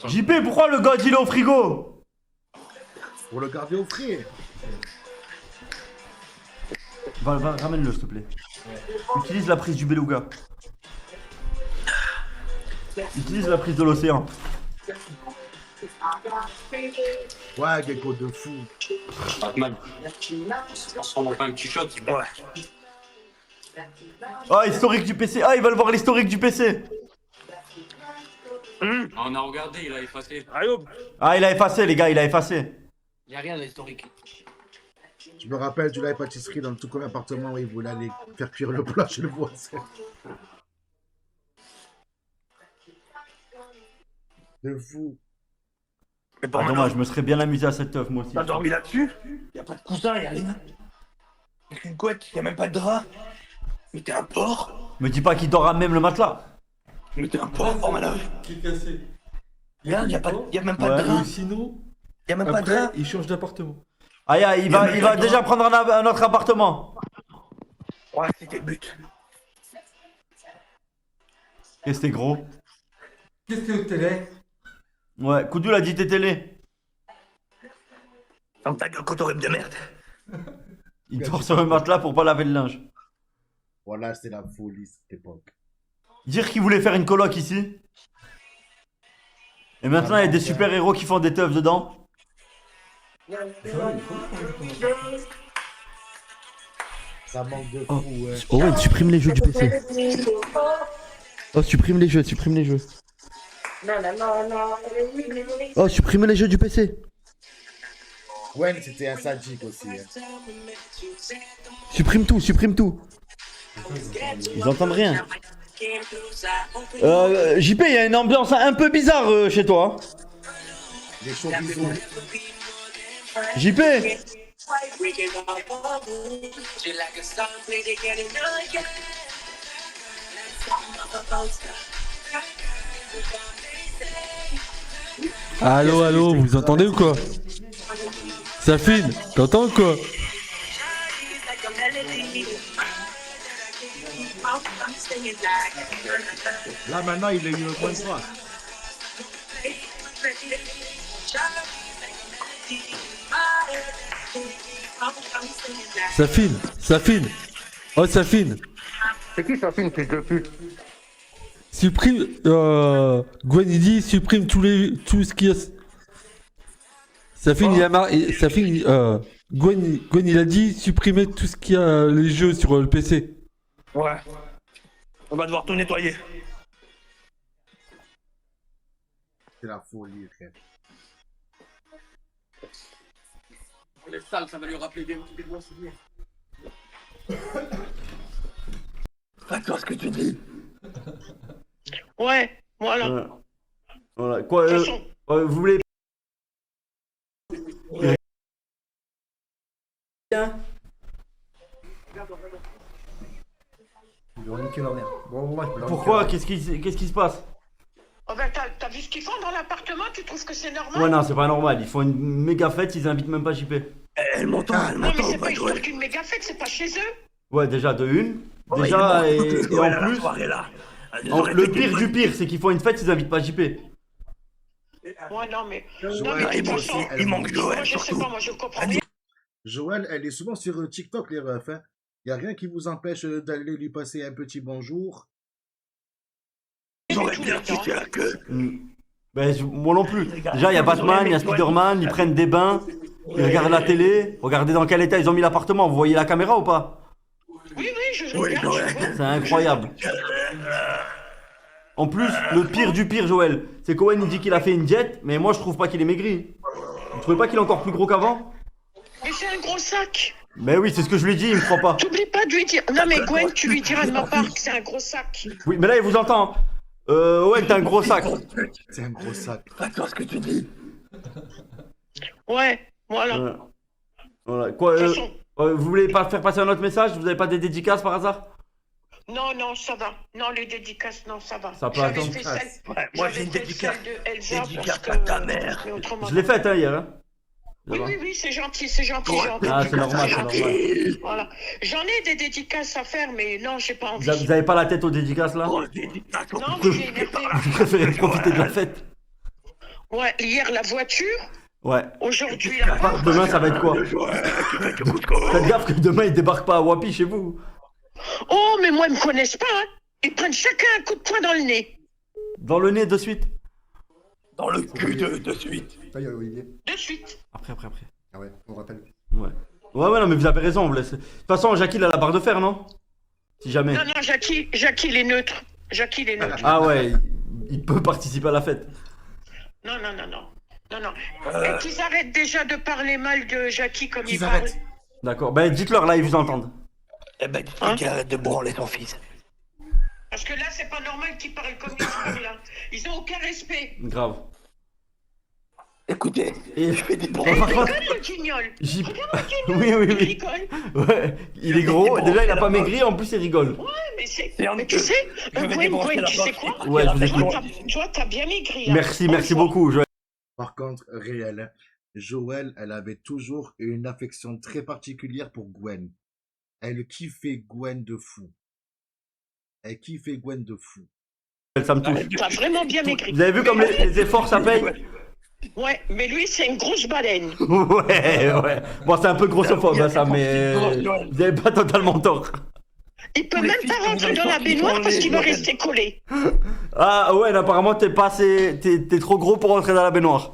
JP, pourquoi le god il est au frigo? Pour le garder au frais. Va, ramène-le s'il te plaît. Utilise la prise du beluga. Utilise la prise de l'océan. Ouais, gecko de fou. Batman. On va pas un petit shot. Ouais. Ah, historique du PC. Ah, ils veulent voir l'historique du PC. On a regardé, il a effacé. Ah, il a effacé, les gars, il a effacé. Il n'y a rien d'historique. Je me rappelle du live pâtisserie dans le tout premier appartement où il voulait aller faire cuire le plat chez le voisin. De fou. Ah, dommage, je me serais bien amusé à cette teuf, moi aussi. T'as dormi là-dessus? Y'a pas de coussin, y'a rien. Y'a qu'une couette, y'a même pas de drap. Mais t'es un porc? Me dis pas qu'il dort à même le matelas. Mais t'es un porc, oh malade. Qui est cassé? Regarde, y'a même pas de drap. Sinon, y'a même pas de drap. il change d'appartement. Ah, il va déjà prendre un autre appartement. Ouais, c'était le but. Et c'était gros. Qu'est-ce que t'es là? Ouais, Koudou l'a dit t'es télé. Ferme ta gueule, cotorime de merde. Il dort sur le matelas pour pas laver le linge. Voilà, c'est la folie cette époque. Dire qu'il voulait faire une coloc ici. Et maintenant il y a des super héros qui font des teufs dedans. Ça manque de fou, ouais. Oh ouais, supprime les jeux du PC. Oh, supprime les jeux. Oh, supprime les jeux du PC. Ouais, c'était un sadique aussi. Hein. Supprime tout. Ils entendent rien. JP, il y a une ambiance un peu bizarre chez toi. Les chauds bisous. JP. Allô, vous entendez ou quoi? Safine, t'entends ou quoi? Là maintenant il est eu au moins de 3. Safine. Oh Safine. C'est qui Safine, fils de pute? Supprime. Gwen il dit supprime tout ce qu'il y a. Safine il a marre. Safine. Gwen il a dit supprimer tout ce qu'il y a les jeux sur le PC. Ouais. On va devoir tout nettoyer. C'est la folie, frère. Les salles, ça va lui rappeler des bons souvenirs. Attends ce que tu dis. Ouais, voilà. Voilà. Quoi, vous voulez... Pourquoi? Qu'est-ce qui se passe? Oh ben t'as vu ce qu'ils font dans l'appartement? Tu trouves que c'est normal? Ouais, non, c'est pas normal. Ils font une méga fête, ils invitent même pas JP. Elle m'entend, Non mais c'est pas histoire qu'une méga fête, c'est pas chez eux. Ouais, déjà de une. Ouais, Déjà, et ouais, en plus, là. le pire du pire, c'est qu'ils font une fête, ils invitent pas JP. Ouais, non mais... Il manque Joël, moi je sais pas, moi je comprends rien. Joël, elle est souvent sur TikTok, les refs. Hein. Y a rien qui vous empêche d'aller lui passer un petit bonjour. J'aurais bien tissé la queue. Ben, moi non plus. Déjà, il y a Batman, il y a Spider-Man, ils prennent des bains, ils regardent la télé. Regardez dans quel état ils ont mis l'appartement. Vous voyez la caméra ou pas? Oui, je regarde. C'est incroyable. En plus, le pire du pire, Joël, c'est qu'Owen il dit qu'il a fait une diète, mais moi je trouve pas qu'il est maigri. Vous trouvez pas qu'il est encore plus gros qu'avant? Mais c'est un gros sac. Mais oui, c'est ce que je lui ai dit, il me croit pas. T'oublies pas de lui dire. Non, mais Gwen, tu lui diras de ma part que c'est un gros sac. Oui, mais là il vous entend. Owen, t'as un gros sac. C'est un gros sac. Attends ce que tu dis. Ouais, voilà. Voilà. Quoi, vous voulez pas faire passer un autre message? Vous avez pas des dédicaces par hasard? Non, ça va. Non, les dédicaces, non, ça va. Ça peut attendre. Ouais, moi j'ai une dédicace. Dédicace à ta mère. Je l'ai faite hier. Hein. Oui, c'est gentil. Ah, c'est normal, Voilà. J'en ai des dédicaces à faire, mais non, j'ai pas envie. Vous avez pas la tête aux dédicaces là? Non, mais j'ai énervé. Vous préférez profiter de la fête? Ouais, hier la voiture. Ouais. Aujourd'hui la fête. Demain ça va être quoi? Faites gaffe que demain ils débarquent pas à Wapi chez vous. Oh, mais moi ils me connaissent pas, hein. Ils prennent chacun un coup de poing dans le nez. Dans le nez de suite? Dans le cul de suite. Ça y est, Olivier. De suite. Après. Ah ouais, on rappelle. Ouais, non, mais vous avez raison, on vous laisse. De toute façon, Jackie, il a la barre de fer, non? Si jamais. Non, Jackie, il est neutre. Ah ouais, il peut participer à la fête. Non. Et qu'ils arrêtent déjà de parler mal de Jackie comme ils parlent. D'accord, ben dites-leur là, ils vous entendent. Eh ben, dites qu'il arrête de branler son fils. Parce que là, c'est pas normal qu'ils parlent comme ils parlent, là. Ils ont aucun respect. Grave. Écoutez, je fais des bons. Il rigole, le guignol. Oui. Il rigole. Ouais, il est gros. Déjà, il a pas maigri, en plus, il rigole. Ouais, mais tu sais, Gwen, tu sais quoi? Ouais, je vous écoute. Toi, t'as bien maigri. Hein. Merci beaucoup, Joël. Par contre, réel, Joël, elle avait toujours une affection très particulière pour Gwen. Elle kiffait Gwen de fou. Ça me touche. T'as vraiment bien maigri. Vous avez vu comme les efforts, ça paye? Ouais, mais lui, c'est une grosse baleine. Ouais. Bon, c'est un peu grossophobe, hein, ça, mais vous avez pas totalement tort. Il peut même pas rentrer dans la baignoire parce qu'il va rester collé. Ah ouais, apparemment, t'es trop gros pour rentrer dans la baignoire.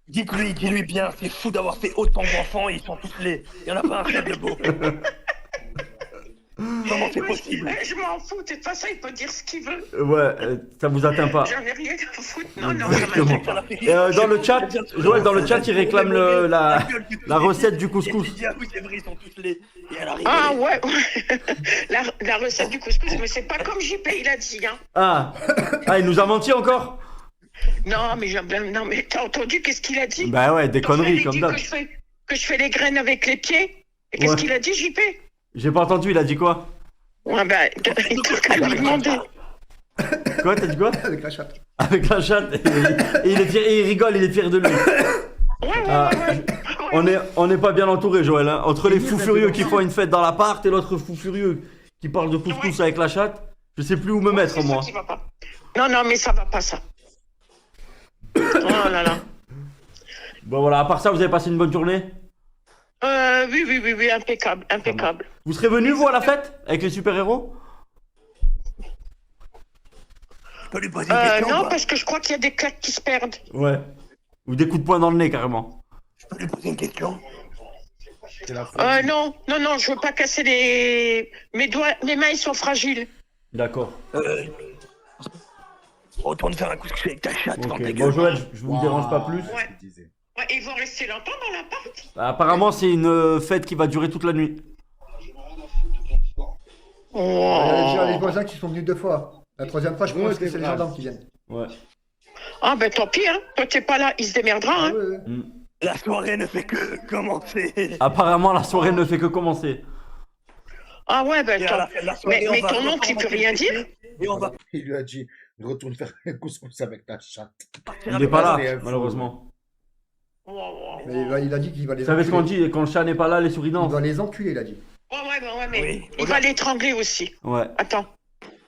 Dis-lui bien, c'est fou d'avoir fait autant d'enfants, ils sont tous laids. Il y en a pas un seul de beau. Comment c'est possible? Je m'en fous, de toute façon, il peut dire ce qu'il veut. Ouais, ça vous atteint pas. J'en ai rien à foutre. Non, ça m'atteint pas. Dans le chat, Joël, il réclame la recette du couscous. Oui, c'est vrai, ils sont tous laids. Ah ouais. La recette du couscous, mais c'est pas comme JP, il a dit. Hein. Ah, il nous a menti encore? Non, mais t'as entendu qu'est-ce qu'il a dit? Bah ouais, des conneries comme d'hab. Que je fais les graines avec les pieds. Et qu'est-ce qu'il a dit, JP? J'ai pas entendu, il a dit quoi? Ouais, bah, il t'a qu'à lui demander. Quoi, t'as dit quoi? Avec la chatte. Avec la chatte, et il rigole, il est fier de lui. Ouais. On n'est pas bien entouré, Joël. Hein. Entre les fous furieux qui font une fête dans l'appart et l'autre fou furieux qui parle de couscous avec la chatte, je sais plus où me mettre, moi. Non, mais ça va pas, ça. Oh là là. Bon, voilà, à part ça, vous avez passé une bonne journée? Oui, impeccable. Vous serez venu, vous, à la fête? Avec les super-héros? Je peux lui poser une question? Non, parce que je crois qu'il y a des claques qui se perdent. Ouais. Ou des coups de poing dans le nez, carrément. Je peux lui poser une question? Non, je veux pas casser les... Mes mains, ils sont fragiles. D'accord. Retourne faire un couscous avec ta chatte dans ta gueule. Bon, Joël, je vous dérange pas plus. Ouais, ils vont rester longtemps dans l'appart. Apparemment, c'est une fête qui va durer toute la nuit. Il y a déjà les voisins qui sont venus 2 fois. La 3e fois, je pense que c'est les gendarmes qui viennent. Ouais. Ah ben tant pis, hein. Toi t'es pas là, il se démerdera. Hein. La soirée ne fait que commencer. Apparemment, la soirée ne fait que commencer. Ah ouais, ben mais ton oncle, il peut rien dire. Il lui a dit, retourne faire un couscous avec ta chatte. Il n'est pas là, malheureusement. Mais il a dit qu'il va les enculer. Vous savez ce qu'on dit, quand le chat n'est pas là, les souris dansent. Il va les enculer, il a dit. Ouais, mais il va l'étrangler aussi. Ouais. Attends.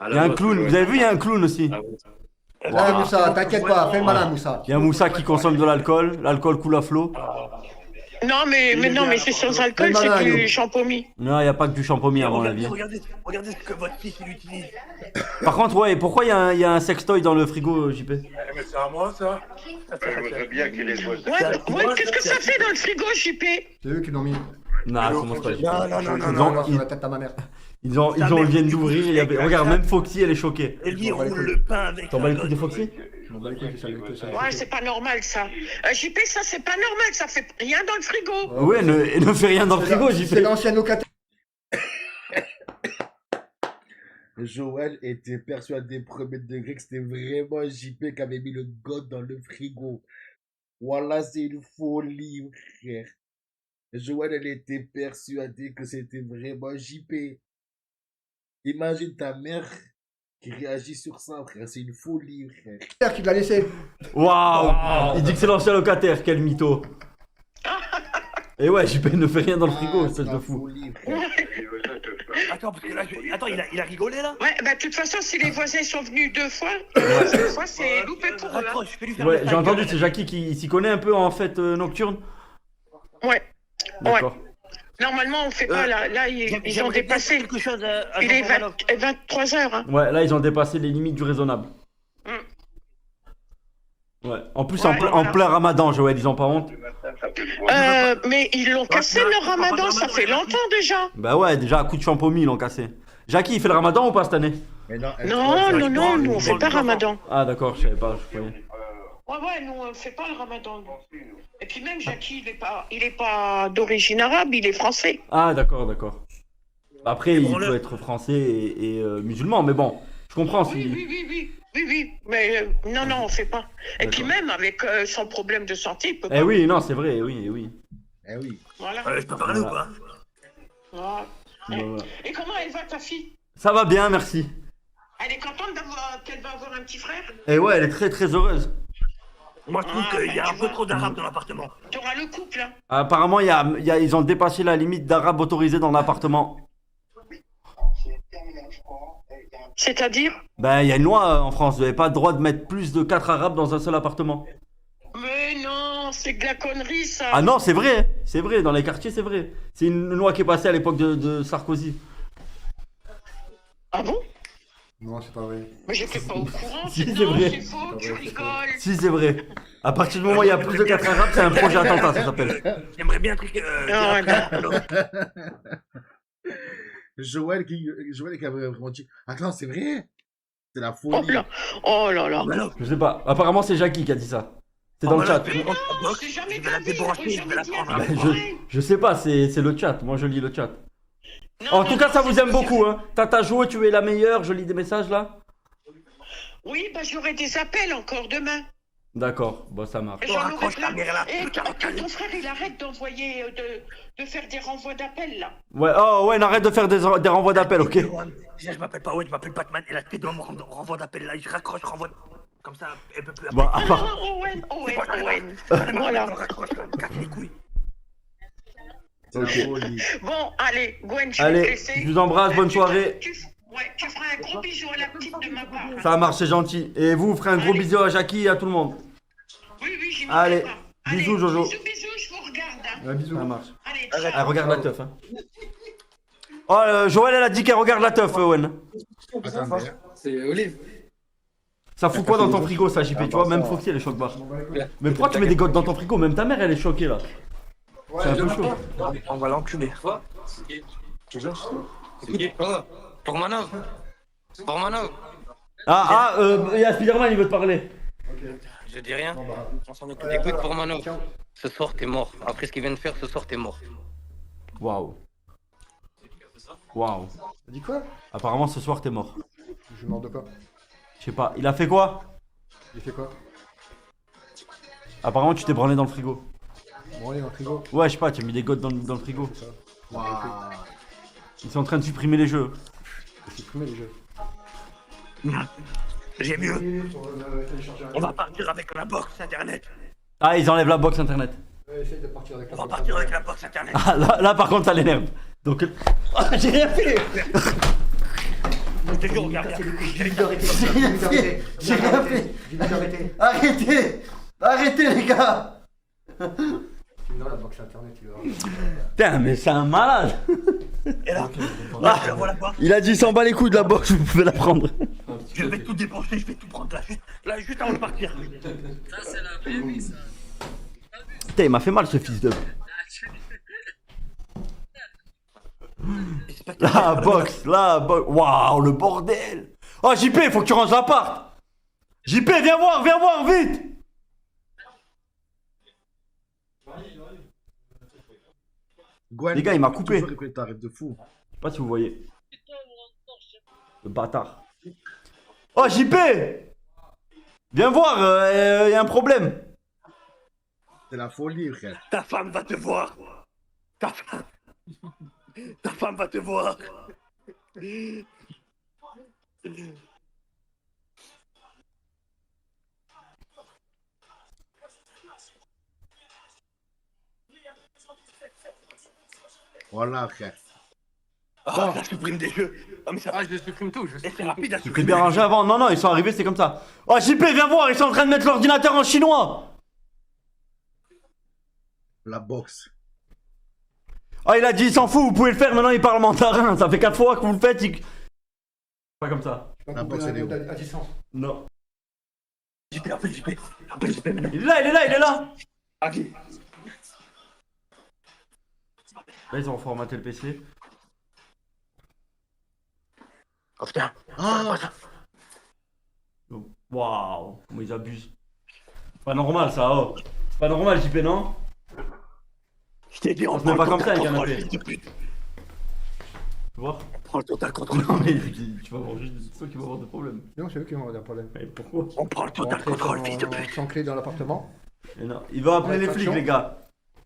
Il y a un clown, vous avez vu, il y a un clown aussi. Là, Moussa, t'inquiète pas, fais le malin, Moussa. Il y a Moussa qui consomme de l'alcool, l'alcool coule à flot. Non, mais c'est sans alcool, c'est du champomis. Non, il n'y a pas que du champomis à mon avis. Regardez ce que votre fils il utilise. Par contre, ouais, pourquoi il y a un sextoy dans le frigo, JP? Mais c'est à moi ça. Ouais, qu'est-ce que ça fait dans le frigo, JP? C'est eux qui l'ont mis. Non, c'est mon pas. Non, sur la tête à ma mère. Ils viennent d'ouvrir. Regarde, même Foxy, elle est choquée. Et lui, il roule le pain avec. T'en bats les couilles de Foxy? Ouais, c'est pas normal ça. JP, ça c'est pas normal, ça fait rien dans le frigo. Ouais, ne fait rien dans le frigo, JP. C'est l'ancien locataire. Joël était persuadé premier degré que c'était vraiment JP qui avait mis le god dans le frigo. Voilà, c'est une folie, frère. Joël, elle était persuadée que c'était vraiment JP. Imagine ta mère qui réagit sur ça, frère. C'est une folie, frère. Qui l'a laissé. Waouh! Il dit que c'est l'ancien locataire, quel mytho. Et ouais, JP ne fait rien dans le frigo, espèce de fou. Attends, parce que là, il a rigolé là? Ouais, bah de toute façon, si les voisins sont venus deux fois c'est loupé pour eux. Hein. Ouais, j'ai entendu, c'est Jackie qui s'y connaît un peu en fête nocturne. Ouais. D'accord. Normalement, on fait pas là, ils ont dépassé. Quelque chose il est 23h. Hein. Ouais, là, ils ont dépassé les limites du raisonnable. Ouais. En plus, en plein ramadan, Joël, ils ont pas honte. Mais ils l'ont cassé le ramadan, ça fait longtemps déjà. Bah ouais, déjà à coup de champomis, ils l'ont cassé. Jackie, il fait le ramadan ou pas cette année? Non, nous on fait pas ramadan. Ah d'accord, je savais pas, je croyais. Ouais, nous on fait pas le ramadan. Et puis même Jackie, il est pas d'origine arabe, il est français. Ah d'accord. Après, il peut être français et musulman, mais bon, je comprends si... Oui, mais non, on fait pas. Et puis même avec son problème de santé, il peut pas. Eh oui, non, c'est vrai, oui. Eh oui. Voilà. Je peux parler ou pas? Et comment elle va, ta fille? Ça va bien, merci. Elle est contente qu'elle va avoir un petit frère? Et ouais, elle est très très heureuse. Moi, je trouve qu'il y a un peu trop d'arabes dans l'appartement. Tu auras le couple, hein? Apparemment, ils ont dépassé la limite d'arabes autorisés dans l'appartement. C'est-à-dire? Ben, il y a une loi en France, vous n'avez pas le droit de mettre plus de 4 arabes dans un seul appartement. Mais non, c'est de la connerie, ça. Ah non, c'est vrai, dans les quartiers, c'est vrai. C'est une loi qui est passée à l'époque de Sarkozy. Ah bon? Non, c'est pas vrai. Mais j'étais pas au courant. Si, c'est vrai. C'est faux, tu rigoles. Si, c'est vrai. À partir du moment où il y a plus de 4 arabes, c'est un projet attentat, ça s'appelle. J'aimerais bien un truc... Joël qui avait vraiment dit attends, c'est vrai? C'est la folie. Oh là là. Je sais pas. Apparemment, c'est Jackie qui a dit ça. C'est dans le chat. Je sais pas, c'est le chat. Moi, je lis le chat. En tout cas, ça vous aime beaucoup, hein. Tata Jo, tu es la meilleure. Je lis des messages là. Oui, bah j'aurai des appels encore demain. D'accord, bon, ça marche. Et ton frère, il arrête d'envoyer, de faire des renvois d'appels là. Ouais, on arrête de faire des renvois d'appels, ok. Je m'appelle pas Owen, je m'appelle Batman, et la tête doit me renvoie d'appel là, je raccroche, renvoie. Comme ça, elle peut plus. Bon, Owen. Voilà. Casse les couilles. Ok. Bon, allez, Gwen, je vais te laisser. Je vous embrasse, bonne soirée. Tu feras un gros bisou à la petite de ma part. Ça marche, c'est gentil. Et vous ferez un gros bisou à Jackie et à tout le monde. Oui, j'y vais. Allez, bisous Jojo. Bisous, je vous regarde. Hein. Bisous. Ça marche. Allez, elle regarde la teuf. Hein. Oh, Joël, elle a dit qu'elle regarde la teuf, Owen. C'est Olive. Ça fout quoi dans ton frigo, ça, JP? Tu vois, même Foxy, elle est choc barre. Mais pourquoi tu mets des gottes dans ton frigo? Même ta mère, elle est choquée là. C'est un peu chaud. On va l'enculer. C'est qui? Pormanov. Il y a Spider-Man, il veut te parler. Je dis rien. On s'en occupe. Écoute, Pormanov. Ce soir, t'es mort. Après ce qu'il vient de faire, ce soir, t'es mort. Waouh. T'as dit quoi? Apparemment, ce soir, t'es mort. Je suis mort de quoi? Je sais pas. Il a fait quoi? Il fait quoi? Apparemment, tu t'es branlé dans le frigo. Branlé dans le frigo? Ouais, je sais pas, tu as mis des gottes dans le frigo. Wow. Ils sont en train de supprimer les jeux. Supprimer les jeux. J'ai mieux. On va partir avec la box internet. Ah, ils enlèvent la box internet. Essaye de partir avec la box. On va partir avec la box internet. Ah, là par contre, ça l'énerve. Donc. J'ai rien fait. Je te jure, regarde. J'ai rien fait. Arrêtez les gars. Non, la box internet, il va. Putain, mais c'est un malade. Et là, Ah, je la vois là-bas. il a dit il s'en bat les couilles de la boxe, vous pouvez la prendre. Je vais tout débrancher, je vais tout prendre là, juste avant de partir. Ça, c'est la baby, ça. Putain, il m'a fait mal ce fils de. La boxe, waouh, le bordel. Oh, JP, faut que tu ranges l'appart. JP, viens voir, vite. Gwen, Les gars, il m'a coupé. toujours écouter ta rêve de fou. Je sais pas si vous voyez. Le bâtard. Oh, JP, viens voir, y a un problème. C'est la folie, frère. Ta femme va te voir. Ta femme va te voir. Voilà, frère. Ah, ça supprime des jeux. Ah, mais ça. Ah, je les supprime tout. Et c'est rapide à Tu t'es supprimer. bien rangé avant. Non, ils sont arrivés, c'est comme ça. Oh, JP, viens voir, ils sont en train de mettre l'ordinateur en chinois. La boxe. Oh, il a dit, il s'en fout, vous pouvez le faire, maintenant il parle mandarin. Ça fait 4 fois que vous le faites. Pas comme ça. La boxe, elle est où? À distance. Non. JP, appelle JP. Appelle JP maintenant. Il est là. Ok. Là, ils ont reformaté le PC. Oh putain. Ah. Waouh, comment ils abusent. C'est pas normal ça, oh. C'est pas normal, JP, non? Je t'ai dit, on se met pas prend comme ça, un le canapé. contrôle, fils de pute. Tu vois? On prend le total contrôle. Non, mais tu vas voir juste toi qui vas avoir des problèmes. Non, c'est eux qui vont avoir des problèmes. Mais pourquoi? On prend le total contrôle, fils de pute. Sans clé dans l'appartement. Et non, il va appeler les flics, les gars.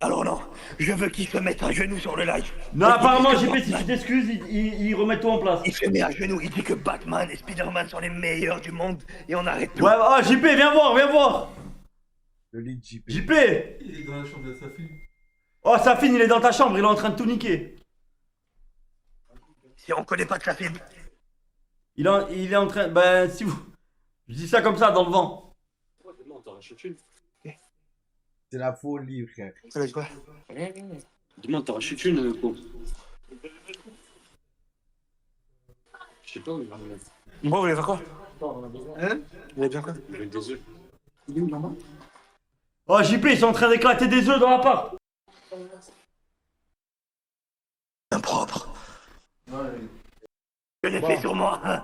Alors non, je veux qu'il se mette à genoux sur le live. Non, Et apparemment, il dit que JP, si Batman- tu t'excuses, il remet tout en place. Il se met à genoux, il dit que Batman et Spider-Man sont les meilleurs du monde et on arrête tout. Ouais, oh, JP, viens voir. Le lit de JP. JP. Il est dans la chambre de sa fille. Oh, Safine, il est dans ta chambre, il est en train de tout niquer. Si on connaît pas de sa fille. Il est en train. Ben, si vous. Je dis ça comme ça, dans le vent. C'est la folie, frère. Ça quoi? Demande, t'en rachètes une, quoi. Je sais pas où il va me mettre. Bon, vous voulez faire quoi? Hein? Vous avez bien quoi? Avec des œufs. Il est où, maman? Oh, JP, ils sont en train d'éclater des œufs dans l'appart. Impropre. Je l'ai fait sur moi, hein.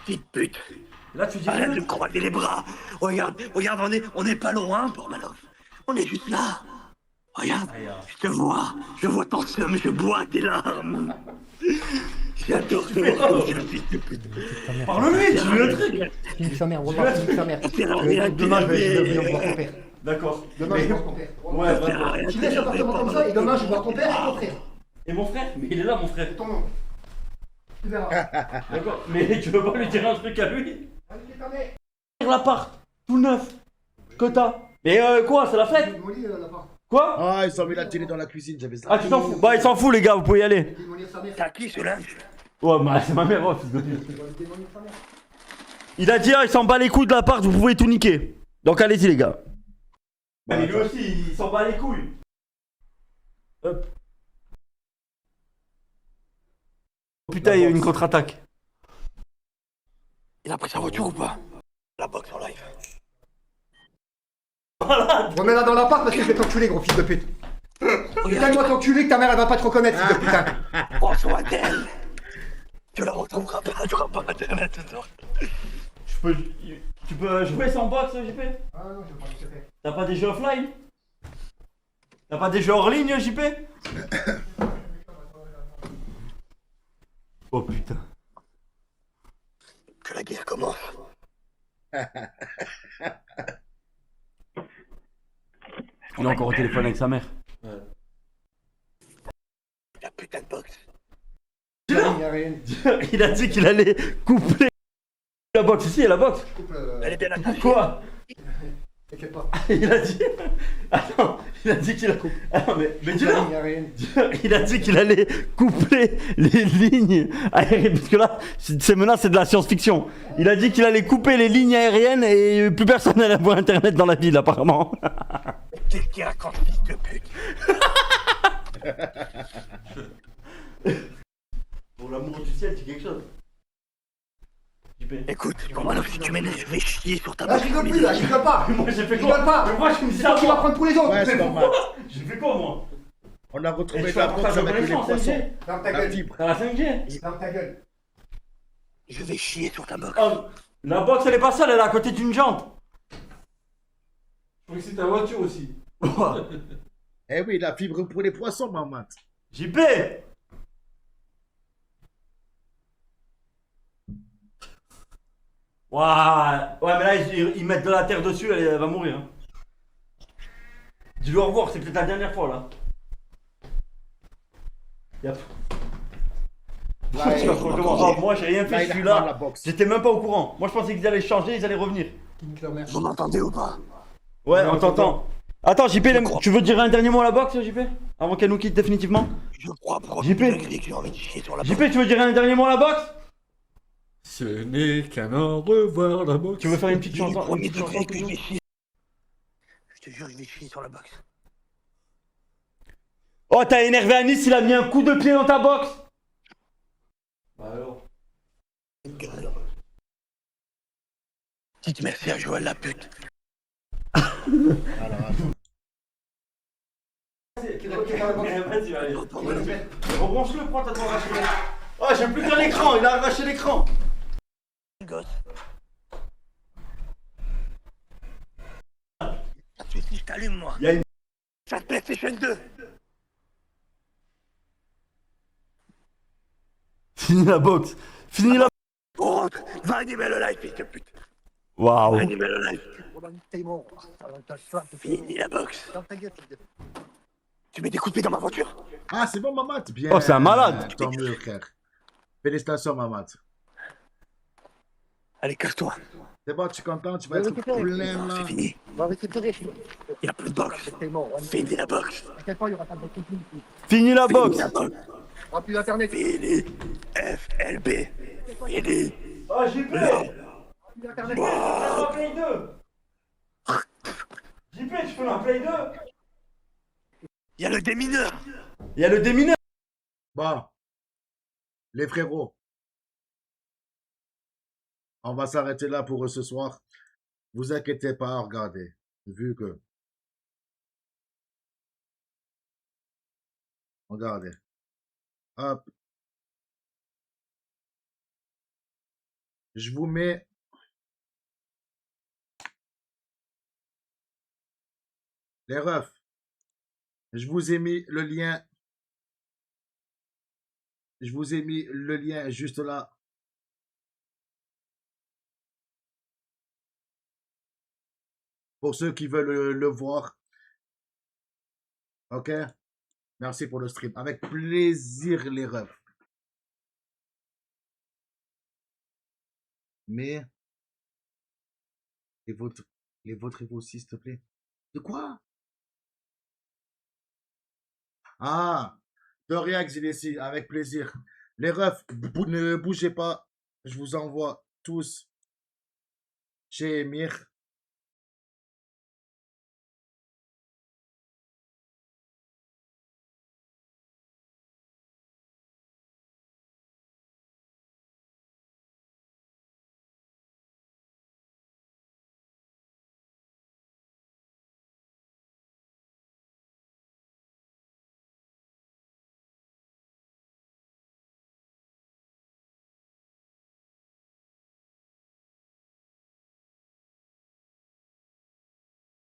Petite pute. Là, tu dis Arrête rien. de me croiser les bras. Regarde, on est pas loin, Portmanov. On est juste là. Regarde, je vois ton seum, je bois tes larmes. J'adore te voir, fils de pute. Parle-lui, tu veux un truc. Nique sa mère, remarque, nique sa mère. Demain, je vais venir voir ton père. D'accord. Demain, je vais voir ton père. Ouais, Ça sert à rien. Tu laisses l'appartement comme ça et demain, je vais voir ton père et ton frère. Et mon frère? Mais il est là, mon frère. Ton nom. Tu verras. D'accord. Mais tu veux pas lui dire un truc à lui? Allez, ta mère. L'appart, tout neuf. Que t'as? Mais quoi, c'est la fête? Démolir l'appart. Quoi? Ah, ils ont mis la télé dans la cuisine, j'avais ça. Ah, tu t'en fous? Bah, il s'en fout, les gars, vous pouvez y aller. Démolir sa mère. T'as qui celui-là? Ouais, bah, c'est ma mère, oh, fils de pute. Démolir sa mère. Il a dit, ah, il s'en bat les couilles de l'appart, vous pouvez tout niquer. Donc, allez-y, les gars. Mais lui aussi, il s'en bat les couilles. Hop. Oh, putain, il y a eu une contre-attaque. Il a pris sa voiture ou pas? La boxe en live. Remets-la dans l'appart parce que je vais t'enculer, gros fils de pute. Éteins-moi t'enculer que ta mère elle va pas te reconnaître, fils de putain. Prends soin d'elle. Tu la retrouveras pas, tu auras pas internet. Tu peux jouer sans box, JP? Ah non, je vais pas le faire. T'as pas des jeux offline? T'as pas des jeux hors ligne, JP? Oh putain. Que la guerre commence. Il est encore au téléphone avec sa mère. Ouais. La putain de boxe. Il a dit qu'il allait couper la boxe. Ici, il y a la boxe. Elle est bien attachée. Quoi? T'inquiète pas. Il a dit. Attends, il a dit qu'il a. Attends, mais dis-le. Il a dit qu'il allait couper les lignes aériennes. Parce que là, c'est maintenant, c'est de la science-fiction. Il a dit qu'il allait couper les lignes aériennes et plus personne n'allait avoir internet dans la ville, apparemment. qu'est-ce qu'il raconte, fils de pute? Pour l'amour du ciel, dis quelque chose. Écoute, Romanov, si tu m'énerves, je vais chier sur ta Là, je rigole plus, là, je rigole pas. Moi, j'ai fait Je rigole pas. Mais moi, je me dis C'est ça. toi qui vas prendre pour les autres. Ouais, c'est normal. J'ai fait quoi, moi? On a retrouvé Et je la fais un box partage avec de les connaissances, poissons. 5G. Ferme ta La gueule. fibre. T'as la 5G? Ferme ta gueule. Je vais chier sur ta box. Oh, la box, elle est pas seule, elle est à côté d'une jante. Je crois que c'est ta voiture aussi. Eh oui, la fibre pour les poissons, maman. JP! Ouah. Ouais, mais là, ils mettent de la terre dessus, elle va mourir. Hein. Dis-lui au revoir, c'est peut-être la dernière fois, là. Yep. Moi, j'ai rien fait, je suis là. J'étais même pas au courant. Moi, je pensais qu'ils allaient changer, ils allaient revenir. Vous m'entendez ou pas? Ouais, on t'entend. Attends, JP, tu veux dire un dernier mot à la boxe, JP? Avant qu'elle nous quitte définitivement? Je crois JP, j'ai envie de chier sur la box. JP, tu veux dire un dernier mot à la boxe? Ce n'est qu'un au revoir la boxe. Tu veux faire une petite chanson? Premier degré que je vais chier. Je te jure, je vais chier sur la box. Oh, t'as énervé Anis, il a mis un coup de pied dans ta boxe. Bah alors. Dites merci à Joël la pute. Vas-y, allez. Rebranche-le, prends, t'as ton arraché. Oh, j'ai plus qu'un écran, il a arraché l'écran. Gosse. Si je t'allume, moi. Il y a une... Ça te PlayStation 2. Fini la boxe. Fini la... Oh, va animer le live, fils de pute. Waouh. Animer le live. Fini la boxe. Tu mets des coups de pied dans ma voiture? Ah, c'est bon, maman. Bien. Oh, c'est un malade. Tant mieux, frère. Félicitations, maman. Allez, casse-toi. C'est bon, tu es content? Tu vas être plein là. C'est fini. Il n'y a plus de boxe. Fini la boxe. Fini la boxe. Plus d'internet. Fini. FLB. Fini. Oh, JP. Internet. La Play 2. JP, tu peux la Play 2? Il y a le démineur. Il y a le démineur. Bon. Les frérots. On va s'arrêter là pour ce soir. Vous inquiétez pas, regardez. Vu que... Regardez. Hop. Je vous mets... Les refs. Je vous ai mis le lien. Je vous ai mis le lien juste là. Pour ceux qui veulent le voir. Ok? Merci pour le stream. Avec plaisir, les refs. Mais... Les vôtres et vous aussi, s'il te plaît. De quoi? Ah, de rien, Xilessi, avec plaisir. Les refs, ne bougez pas. Je vous envoie tous chez Emir.